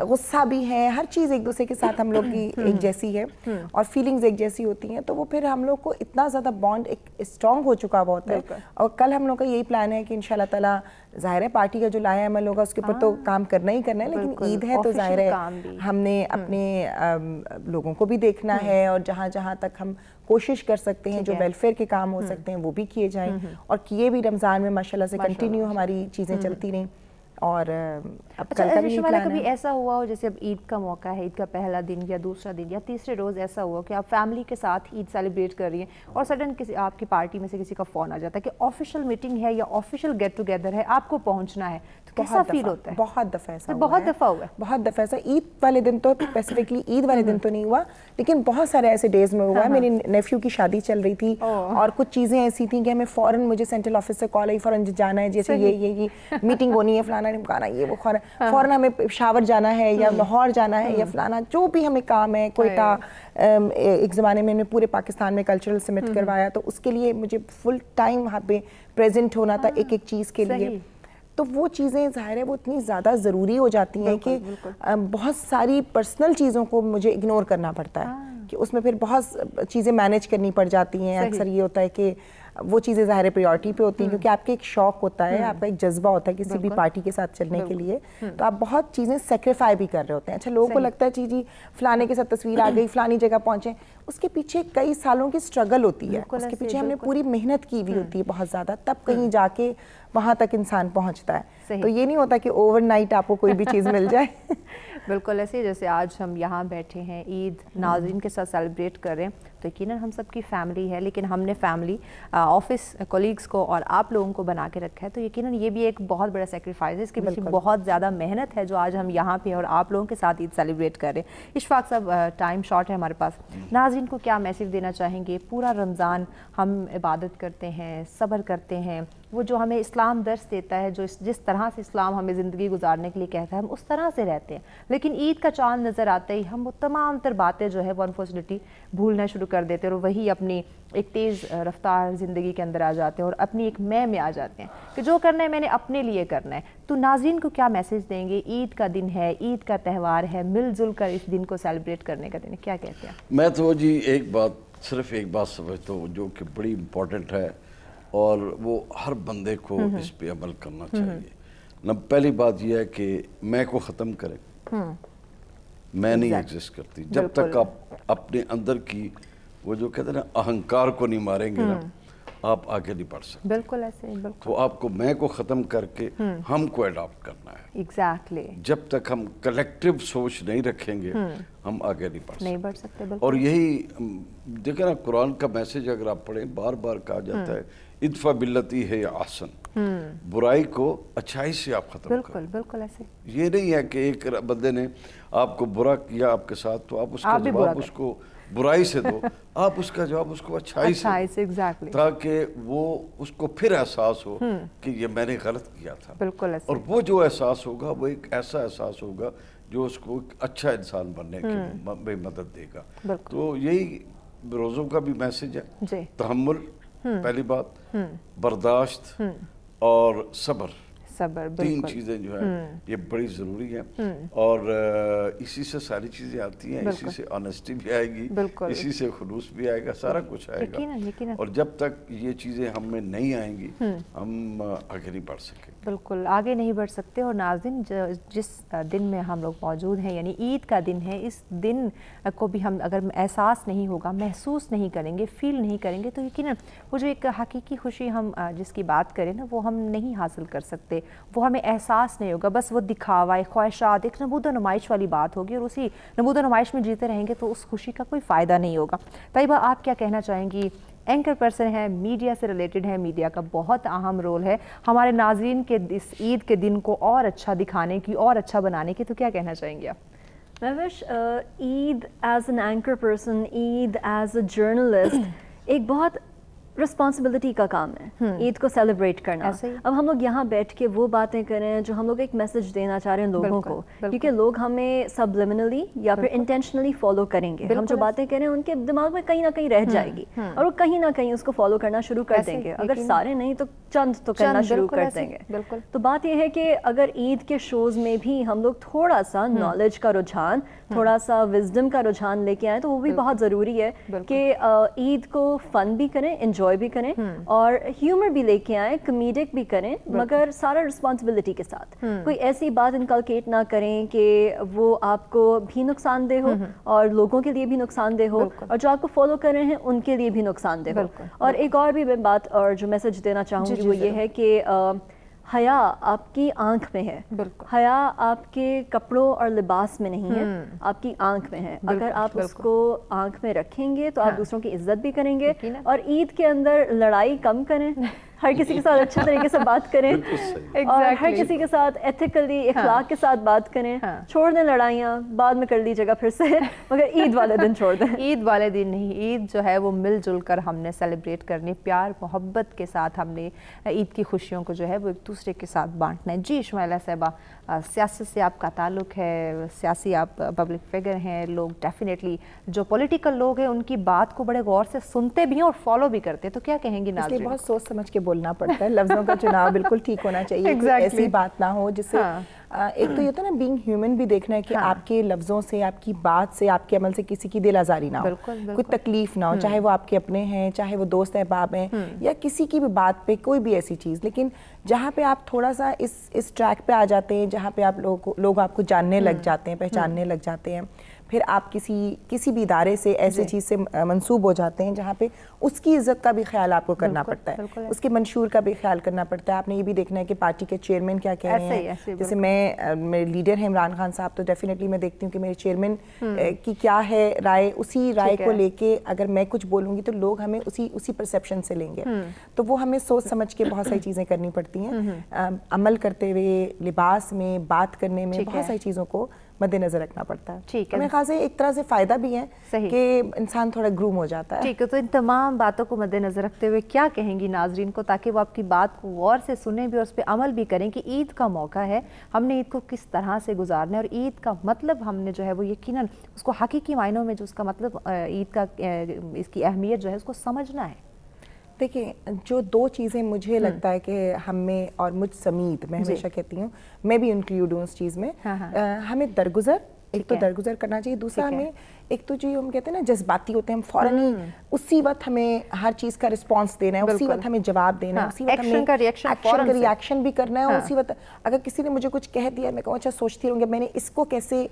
غصہ بھی ہے, ہر چیز ایک دوسرے کے ساتھ ہم لوگ کی ایک جیسی ہے, اور فیلنگز ایک جیسی ہوتی ہیں. تو وہ پھر ہم لوگ کو اتنا زیادہ بانڈ ایک اسٹرانگ ہو چکا ہوا ہوتا ہے. اور کل ہم لوگ کا یہی پلان ہے کہ انشاءاللہ تعالیٰ, ظاہر ہے پارٹی کا جو لایا عمل ہوگا اس کے اوپر تو کام کرنا ہی کرنا ہے, لیکن عید ہے تو ظاہر ہے ہم نے اپنے لوگوں کو بھی دیکھنا ہے, اور جہاں جہاں تک ہم کوشش کر سکتے ہیں, جو ویلفیئر کے کام ہو سکتے ہیں وہ بھی کیے جائیں, اور کیے بھی. رمضان میں ماشاءاللہ سے کنٹینیو ہماری چیزیں چلتی رہیں. اور اب کل کا بھی شمالا پلان کبھی ہے. ایسا ہوا ہو جیسے اب عید کا موقع ہے, عید کا پہلا دن یا دوسرا دن یا تیسرے روز ایسا ہوا کہ آپ فیملی کے ساتھ عید سیلیبریٹ کر رہی ہیں اور سڈن کسی آپ کی پارٹی میں سے کسی کا فون آ جاتا ہے کہ آفیشیل میٹنگ ہے یا آفیشیل گیٹ ٹوگیدر ہے, آپ کو پہنچنا ہے, تو کیسا فیل ہوتا ہے؟ بہت دفعہ ایسا بہت دفعہ ہوا ہے, بہت دفعہ ایسا. عید والے دن تو اسپیسیفکلی عید والے دن تو نہیں ہوا, لیکن بہت سارے ایسے ڈیز میں ہوا ہے. میری نیفیو کی شادی چل رہی تھی اور کچھ چیزیں ایسی تھیں کہ ہمیں فوراً, مجھے سینٹرل آفس سے کال آئی, فوراً جانا ہے, جیسے یہ میٹنگ ہونی ہے, فلانا ڈھمکانا, یہ وہ فوراً ہمیں شاور جانا ہے یا لاہور جانا ہے یا فلانا جو بھی ہمیں کام ہے, کوئٹہ. ایک زمانے میں پورے پاکستان میں کلچرل سمٹ کروایا, تو اس کے لیے مجھے فل ٹائم وہاں پہ پریزنٹ ہونا تھا ایک ایک چیز کے لیے. تو وہ چیزیں ظاہر ہے وہ اتنی زیادہ ضروری ہو جاتی ہیں کہ بہت ساری پرسنل چیزوں کو مجھے اگنور کرنا پڑتا ہے, کہ اس میں پھر بہت چیزیں مینیج کرنی پڑ جاتی ہیں. اکثر یہ ہوتا ہے کہ وہ چیزیں ظاہر پریورٹی پہ ہوتی ہیں, کیونکہ آپ کے ایک شوق ہوتا ہے, آپ کا ایک جذبہ ہوتا ہے کسی بھی پارٹی کے ساتھ چلنے کے لیے, تو آپ بہت چیزیں سیکریفائی بھی کر رہے ہوتے ہیں. اچھا, لوگوں کو لگتا ہے جی فلانے کے ساتھ تصویر آ گئی, فلانی جگہ پہنچے, اس کے پیچھے کئی سالوں کی اسٹرگل ہوتی ہے, اس کے پیچھے ہم نے پوری محنت کی ہوئی ہوتی ہے بہت زیادہ, تب کہیں جا کے وہاں تک انسان پہنچتا ہے. تو یہ نہیں ہوتا کہ اوور نائٹ آپ کو کوئی بھی چیز مل جائے. بالکل ایسے جیسے آج ہم یہاں بیٹھے ہیں عید ناظرین کے ساتھ سیلیبریٹ کر رہے ہیں, تو یقیناً ہم سب کی فیملی ہے, لیکن ہم نے فیملی آفس کولیگس کو اور آپ لوگوں کو بنا کے رکھا ہے, تو یقیناً یہ بھی ایک بہت بڑا سیکریفائز ہے, اس کے پیچھے بہت زیادہ محنت ہے جو آج ہم یہاں پہ اور آپ لوگوں کے ساتھ عید سیلیبریٹ کر رہے ہیں. اشفاق صاحب, ٹائم شارٹ ہے ہمارے پاس, ناظرین کو کیا میسیج دینا چاہیں گے؟ پورا رمضان ہم عبادت کرتے ہیں, صبر کرتے ہیں, وہ جو ہمیں اسلام درس دیتا ہے, جو جس طرح سے اسلام ہمیں زندگی گزارنے کے لیے کہتا ہے, ہم اس طرح سے رہتے ہیں, لیکن عید کا چاند نظر آتے ہی ہم وہ تمام تر باتیں جو ہے وہ انفارچونیٹلی بھولنا شروع کر دیتے ہیں, اور وہی اپنی ایک تیز رفتار زندگی کے اندر آ جاتے ہیں اور اپنی ایک میں آ جاتے ہیں کہ جو کرنا ہے میں نے اپنے لیے کرنا ہے. تو ناظرین کو کیا میسیج دیں گے؟ عید کا دن ہے, عید کا تہوار ہے, مل جل کر اس دن کو سیلیبریٹ کرنے کا دن ہے, کیا کہتے ہیں؟ میں تو جی صرف ایک بات سمجھتا ہوں جو کہ بڑی امپورٹنٹ ہے, اور وہ ہر بندے کو اس پہ عمل کرنا چاہیے. پہلی بات یہ ہے کہ میں کو ختم کریں. میں نہیں ایگزسٹ کرتی جب تک آپ اپنے اندر کی وہ جو کہتے ہیں نا اہنکار کو نہیں ماریں گے نا, آپ آگے نہیں بڑھ سکتے. بالکل ایسے, بالکل. تو آپ کو میں کو ختم کر کے ہم کو اڈاپٹ کرنا ہے. ایگزیکٹلی. جب تک ہم کلیکٹیو سوچ نہیں رکھیں گے ہم آگے نہیں بڑھ سکتے. اور یہی دیکھیں نا, قرآن کا میسج اگر آپ پڑھیں, بار بار کہا جاتا ہے ادفع باللتی ہے احسن, برائی کو اچھائی سے آپ ختم کریں. بالکل ایسے. یہ نہیں ہے کہ ایک بندے نے آپ کو برا کیا آپ کے ساتھ, تو آپ اس کا جواب اس کو برائی سے دو, آپ اس کا جواب اس کو اچھائی سے دو, تاکہ وہ اس کو پھر احساس ہو کہ یہ میں نے غلط کیا تھا. بالکل ایسے. اور وہ جو احساس ہوگا وہ ایک ایسا احساس ہوگا جو اس کو ایک اچھا انسان بننے کی مدد دے گا. تو یہی روزوں کا بھی میسج ہے. تحمل پہلی بات, برداشت اور صبر, تین چیزیں جو ہیں یہ بڑی ضروری ہیں, اور اسی سے ساری چیزیں آتی ہیں. اسی سے آنیسٹی بھی آئے گی, اسی سے خلوص بھی آئے گا, سارا کچھ آئے گا. اور جب تک یہ چیزیں ہم میں نہیں آئیں گی ہم آگے نہیں بڑھ سکیں. بالکل آگے نہیں بڑھ سکتے. اور ناظرین, جس دن میں ہم لوگ موجود ہیں یعنی عید کا دن ہے, اس دن کو بھی ہم اگر احساس نہیں ہوگا, محسوس نہیں کریں گے, فیل نہیں کریں گے, تو یقیناً وہ جو ایک حقیقی خوشی ہم جس کی بات کریں نا وہ ہم نہیں حاصل کر سکتے, وہ ہمیں احساس نہیں ہوگا. بس وہ دکھاوا, خواہشات, ایک نمود و نمائش والی بات ہوگی, اور اسی نمود و نمائش میں جیتے رہیں گے تو اس خوشی کا کوئی فائدہ نہیں ہوگا. طیبہ, آپ کیا کہنا چاہیں گی؟ اینکر پرسن ہے, میڈیا سے ریلیٹڈ ہے, میڈیا کا بہت اہم رول ہے ہمارے ناظرین کے اس عید کے دن کو اور اچھا دکھانے کی, اور اچھا بنانے کی, تو کیا کہنا چاہیں گے آپ؟ مہوش, عید ایز این اینکر پرسن, عید ایز اے جرنلسٹ ایک بہت رسپانسبلٹی کا کام ہے عید کو سیلیبریٹ کرنا. اب ہم لوگ یہاں بیٹھ کے وہ باتیں کریں جو ہم لوگ ایک میسج دینا چاہ رہے ہیں لوگوں کو, کیونکہ لوگ ہمیں سبلیمنلی یا پھر انٹینشنلی فالو کریں گے. ہم جو باتیں کریں ان کے دماغ میں کہیں نہ کہیں رہ جائے گی, اور وہ کہیں نہ کہیں اس کو فالو کرنا شروع کر دیں گے. اگر سارے نہیں تو چند تو کرنا شروع کر دیں گے. تو بات یہ ہے کہ اگر عید کے شوز میں بھی ہم لوگ تھوڑا سا نالج کا رجحان, تھوڑا سا وزڈم کا رجحان لے کے آئیں, تو وہ بھی بہت ضروری ہے کہ عید کو فن بھی کریں, انجوائے بھی کریں, اور ہیومر بھی لے کے آئیں, کمیڈک بھی کریں, مگر سارا رسپانسبلٹی کے ساتھ. کوئی ایسی بات انکلکیٹ نہ کریں کہ وہ آپ کو بھی نقصان دہ ہو اور لوگوں کے لیے بھی نقصان دہ ہو, اور جو آپ کو فالو کر رہے ہیں ان کے لیے بھی نقصان دہ ہو. اور ایک اور بھی میں بات اور جو میسج دینا چاہوں گی وہ یہ ہے کہ حیا آپ کی آنکھ میں ہے. حیا آپ کے کپڑوں اور لباس میں نہیں ہے, آپ کی آنکھ میں ہے. اگر آپ اس کو آنکھ میں رکھیں گے تو آپ دوسروں کی عزت بھی کریں گے, اور عید کے اندر لڑائی کم کریں, ہر کسی کے ساتھ اچھے طریقے سے بات کریں, اور ہر کسی کے ساتھ ایتھیکلی اخلاق کے ساتھ بات کریں. چھوڑ دیں لڑائیاں, بعد میں کر لیجیے گا پھر سے, مگر عید والے دن چھوڑ دیں. عید والے دن نہیں, عید جو ہے وہ مل جل کر ہم نے سیلیبریٹ کرنی, پیار محبت کے ساتھ ہم نے عید کی خوشیوں کو جو ہے وہ ایک دوسرے کے ساتھ بانٹنا ہے. جی شمیلہ صاحبہ, سیاست سے آپ کا تعلق ہے, سیاسی آپ پبلک فگر ہیں, لوگ ڈیفینیٹلی جو پولیٹیکل لوگ ہیں ان کی بات کو بڑے غور سے سنتے بھی ہیں اور فالو بھی کرتے ہیں, تو کیا کہیں گی ناظرین؟ اس لیے بہت سوچ سمجھ کے بولنا پڑتا ہے, لفظوں کا چناؤ بالکل ٹھیک ہونا چاہیے, ایسی بات نہ ہو جس سے ایک تو یہ ہوتا ہے نا بینگ ہیومن بھی دیکھنا ہے کہ آپ کے لفظوں سے, آپ کی بات سے, آپ کے عمل سے کسی کی دل آزاری نہ ہو, کوئی تکلیف نہ ہو, چاہے وہ آپ کے اپنے ہیں, چاہے وہ دوست احباب ہیں, یا کسی کی بھی بات پہ کوئی بھی ایسی چیز. لیکن جہاں پہ آپ تھوڑا سا اس ٹریک پہ آ جاتے ہیں جہاں پہ آپ لوگ آپ کو جاننے لگ جاتے ہیں, پہچاننے لگ جاتے ہیں, پھر آپ کسی بھی ادارے سے ایسی چیز سے منسوب ہو جاتے ہیں جہاں پہ اس کی عزت کا بھی خیال آپ کو کرنا پڑتا ہے, اس کے منشور کا بھی خیال کرنا پڑتا ہے. آپ نے یہ بھی دیکھنا ہے کہ پارٹی کے چیئرمین کیا کہہ رہے ہیں. جیسے میرے لیڈر ہیں عمران خان صاحب, تو ڈیفینیٹلی میں دیکھتی ہوں کہ میرے چیئرمین کی کیا ہے رائے, اسی رائے کو لے کے اگر میں کچھ بولوں گی تو لوگ ہمیں اسی پرسیپشن سے لیں گے. تو وہ ہمیں سوچ سمجھ کے بہت ساری چیزیں کرنی پڑتی ہیں, عمل کرتے ہوئے, لباس میں, بات کرنے میں, بہت ساری چیزوں کو مد نظر رکھنا پڑتا ہے. ٹھیک ہے, میرے خیال سے ایک طرح سے فائدہ بھی ہے کہ انسان تھوڑا گروم ہو جاتا ہے. ٹھیک ہے, تو ان تمام باتوں کو مد نظر رکھتے ہوئے کیا کہیں گی ناظرین کو, تاکہ وہ آپ کی بات کو غور سے سنیں بھی اور اس پہ عمل بھی کریں کہ عید کا موقع ہے, ہم نے عید کو کس طرح سے گزارنا ہے, اور عید کا مطلب ہم نے جو ہے وہ یقیناً اس کو حقیقی معنوں میں جو اس کا مطلب عید کا اس کی اہمیت جو ہے اس کو سمجھنا ہے. دیکھیں, جو دو چیزیں مجھے لگتا ہے کہ ہم میں, اور مجھ سمیت میں ہمیشہ کہتی ہوں, میں بھی انکلیوڈ ہوں اس چیز میں, ہمیں درگزر, ایک تو درگزر کرنا چاہیے. دوسرا ہمیں ایک تو جو ہم کہتے ہیں نا جذباتی ہوتے ہیں, ہم فوراً ہی اسی وقت ہمیں ہر چیز کا رسپانس دینا ہے, اسی وقت ہمیں جواب دینا ہے, اسی وقت ہمیں ایکشن کا ریاکشن بھی کرنا ہے, اور اسی وقت اگر کسی نے مجھے کچھ کہہ دیا میں کہوں اچھا سوچتی رہوں گی میں نے اس کو کیسے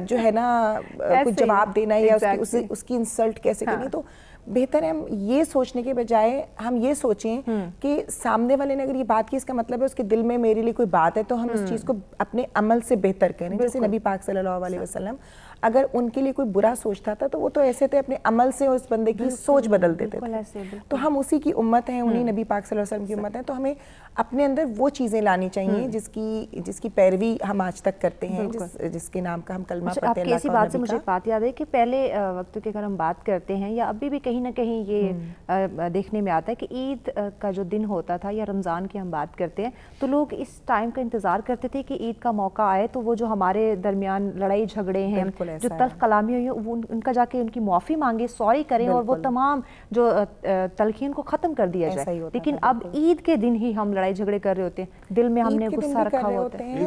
جو ہے نا کچھ جواب دینا ہے, یا اس کی انسلٹ کیسے کرنی. تو بہتر ہے ہم یہ سوچنے کے بجائے ہم یہ سوچیں کہ سامنے والے نے اگر یہ بات کی, اس کا مطلب ہے اس کے دل میں میرے لیے کوئی بات ہے, تو ہم اس چیز کو اپنے عمل سے بہتر کریں. جیسے نبی پاک صلی اللہ علیہ وسلم اگر ان کے لیے کوئی برا سوچتا تھا تو وہ تو ایسے تھے اپنے عمل سے اس بندے کی سوچ بدل دیتے تھے. تو ہم اسی کی امت ہیں, انہی نبی پاک صلی اللہ علیہ وسلم کی امت ہیں, تو ہمیں اپنے اندر وہ چیزیں لانی چاہیے جس کی پیروی ہم آج تک کرتے ہیں, جس کے نام کا ہم کلمہ پڑھتے ہیں. آپ کی بات سے مجھے بات یاد ہے کہ پہلے وقت کی اگر ہم بات کرتے ہیں, یا ابھی بھی کہیں نہ کہیں یہ دیکھنے میں آتا ہے کہ عید کا جو دن ہوتا تھا, یا رمضان کی ہم بات کرتے ہیں, تو لوگ اس ٹائم کا انتظار کرتے تھے کہ عید کا موقع آئے تو وہ جو ہمارے درمیان لڑائی جھگڑے ہیں, جو تلخ کلامی ہوئی ہیں, وہ ان کا جا کے ان کی معافی مانگے, سوری کریں, اور وہ تمام جو تلخین کو ختم کر دیا جائے. لیکن اب عید کے دن ہی ہم لڑائی جھگڑے کر رہے ہوتے ہیں, دل میں ہم نے غصہ رکھا ہوتا ہے.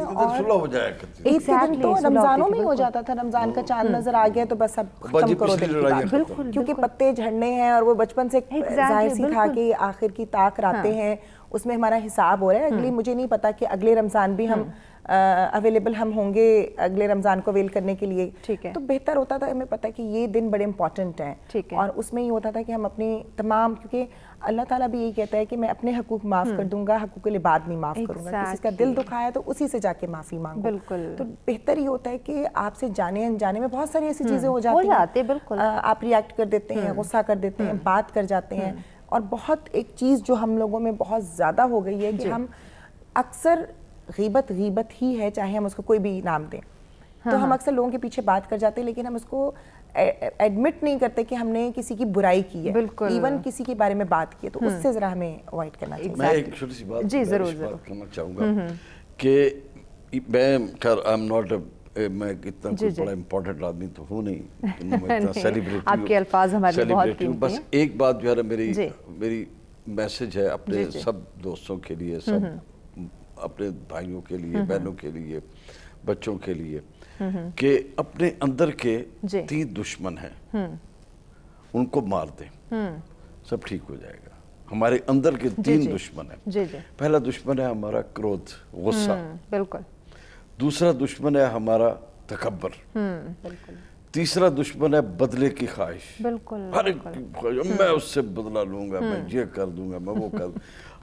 عید کے دن تو رمضانوں میں ہی ہو جاتا تھا, رمضان کا چاند نظر آ گیا تو بس اب ختم کرو دل کی بات, کیونکہ پتے جھڑنے ہیں, اور وہ بچپن سے ظاہر سی تھا کہ آخر کی طاق راتیں ہیں, اس میں ہمارا حساب ہو رہا ہے. اگلی مجھے نہیں پتا کہ اگلے رمضان بھی ہم اویلیبل ہم ہوں گے اگلے رمضان کو ویل کرنے کے لیے. تو بہتر ہوتا تھا, ہمیں پتا کہ یہ دن بڑے امپورٹنٹ ہیں, اور اس میں یہ ہوتا تھا کہ ہم اپنی تمام, کیونکہ اللہ تعالیٰ بھی یہی کہتا ہے کہ میں اپنے حقوق معاف کر دوں گا, حقوق العباد نہیں معاف کروں گا. کسی کا دل دکھایا تو اسی سے جا کے معافی مانگو. تو بہتر یہ ہوتا ہے کہ آپ سے جانے انجانے میں بہت ساری ایسی چیزیں ہو جاتی ہیں, آپ ریاکٹ کر دیتے ہیں, غصہ کر دیتے ہیں, بات کر جاتے ہیں. اور بہت ایک چیز جو ہم لوگوں میں بہت زیادہ ہو گئی ہے کہ ہم اکثر غیبت ہی ہے, چاہے ہم اس کو کوئی بھی نام دیں, تو ہم اکثر لوگوں کے پیچھے بات کر جاتے ہیں, لیکن ہم اس کو ایڈمٹ نہیں کرتے کہ ہم نے کسی کی برائی کی ہے, ایون کسی کے بارے میں بات کی ہے, تو اس سے ذرا ہمیں اوائڈ کرنا چاہیے. میں ایک چھوٹی سی بات کرنا چاہوں گا کہ میں اتنا کوئی بڑا امپورٹنٹ آدمی تو ہوں نہیں, آپ کے الفاظ ہمارے بہت قیمتی ہیں. بس ایک بات جو ہے میری میسج ہے اپنے سب دوستوں کے لیے, سب اپنے بھائیوں کے لیے, بہنوں کے لیے, بچوں کے لیے, کہ اپنے اندر کے 3 دشمن ہیں, ان کو مار دیں, سب ٹھیک ہو جائے گا. ہمارے اندر کے 3 دشمن ہیں. پہلا دشمن ہے ہمارا کرودھ, غصہ. بالکل. دوسرا دشمن ہے ہمارا تکبر. تیسرا دشمن ہے بدلے کی خواہش. بالکل. ہر ایک میں اس سے بدلہ لوں گا, میں یہ کر دوں گا, میں وہ کر دوں.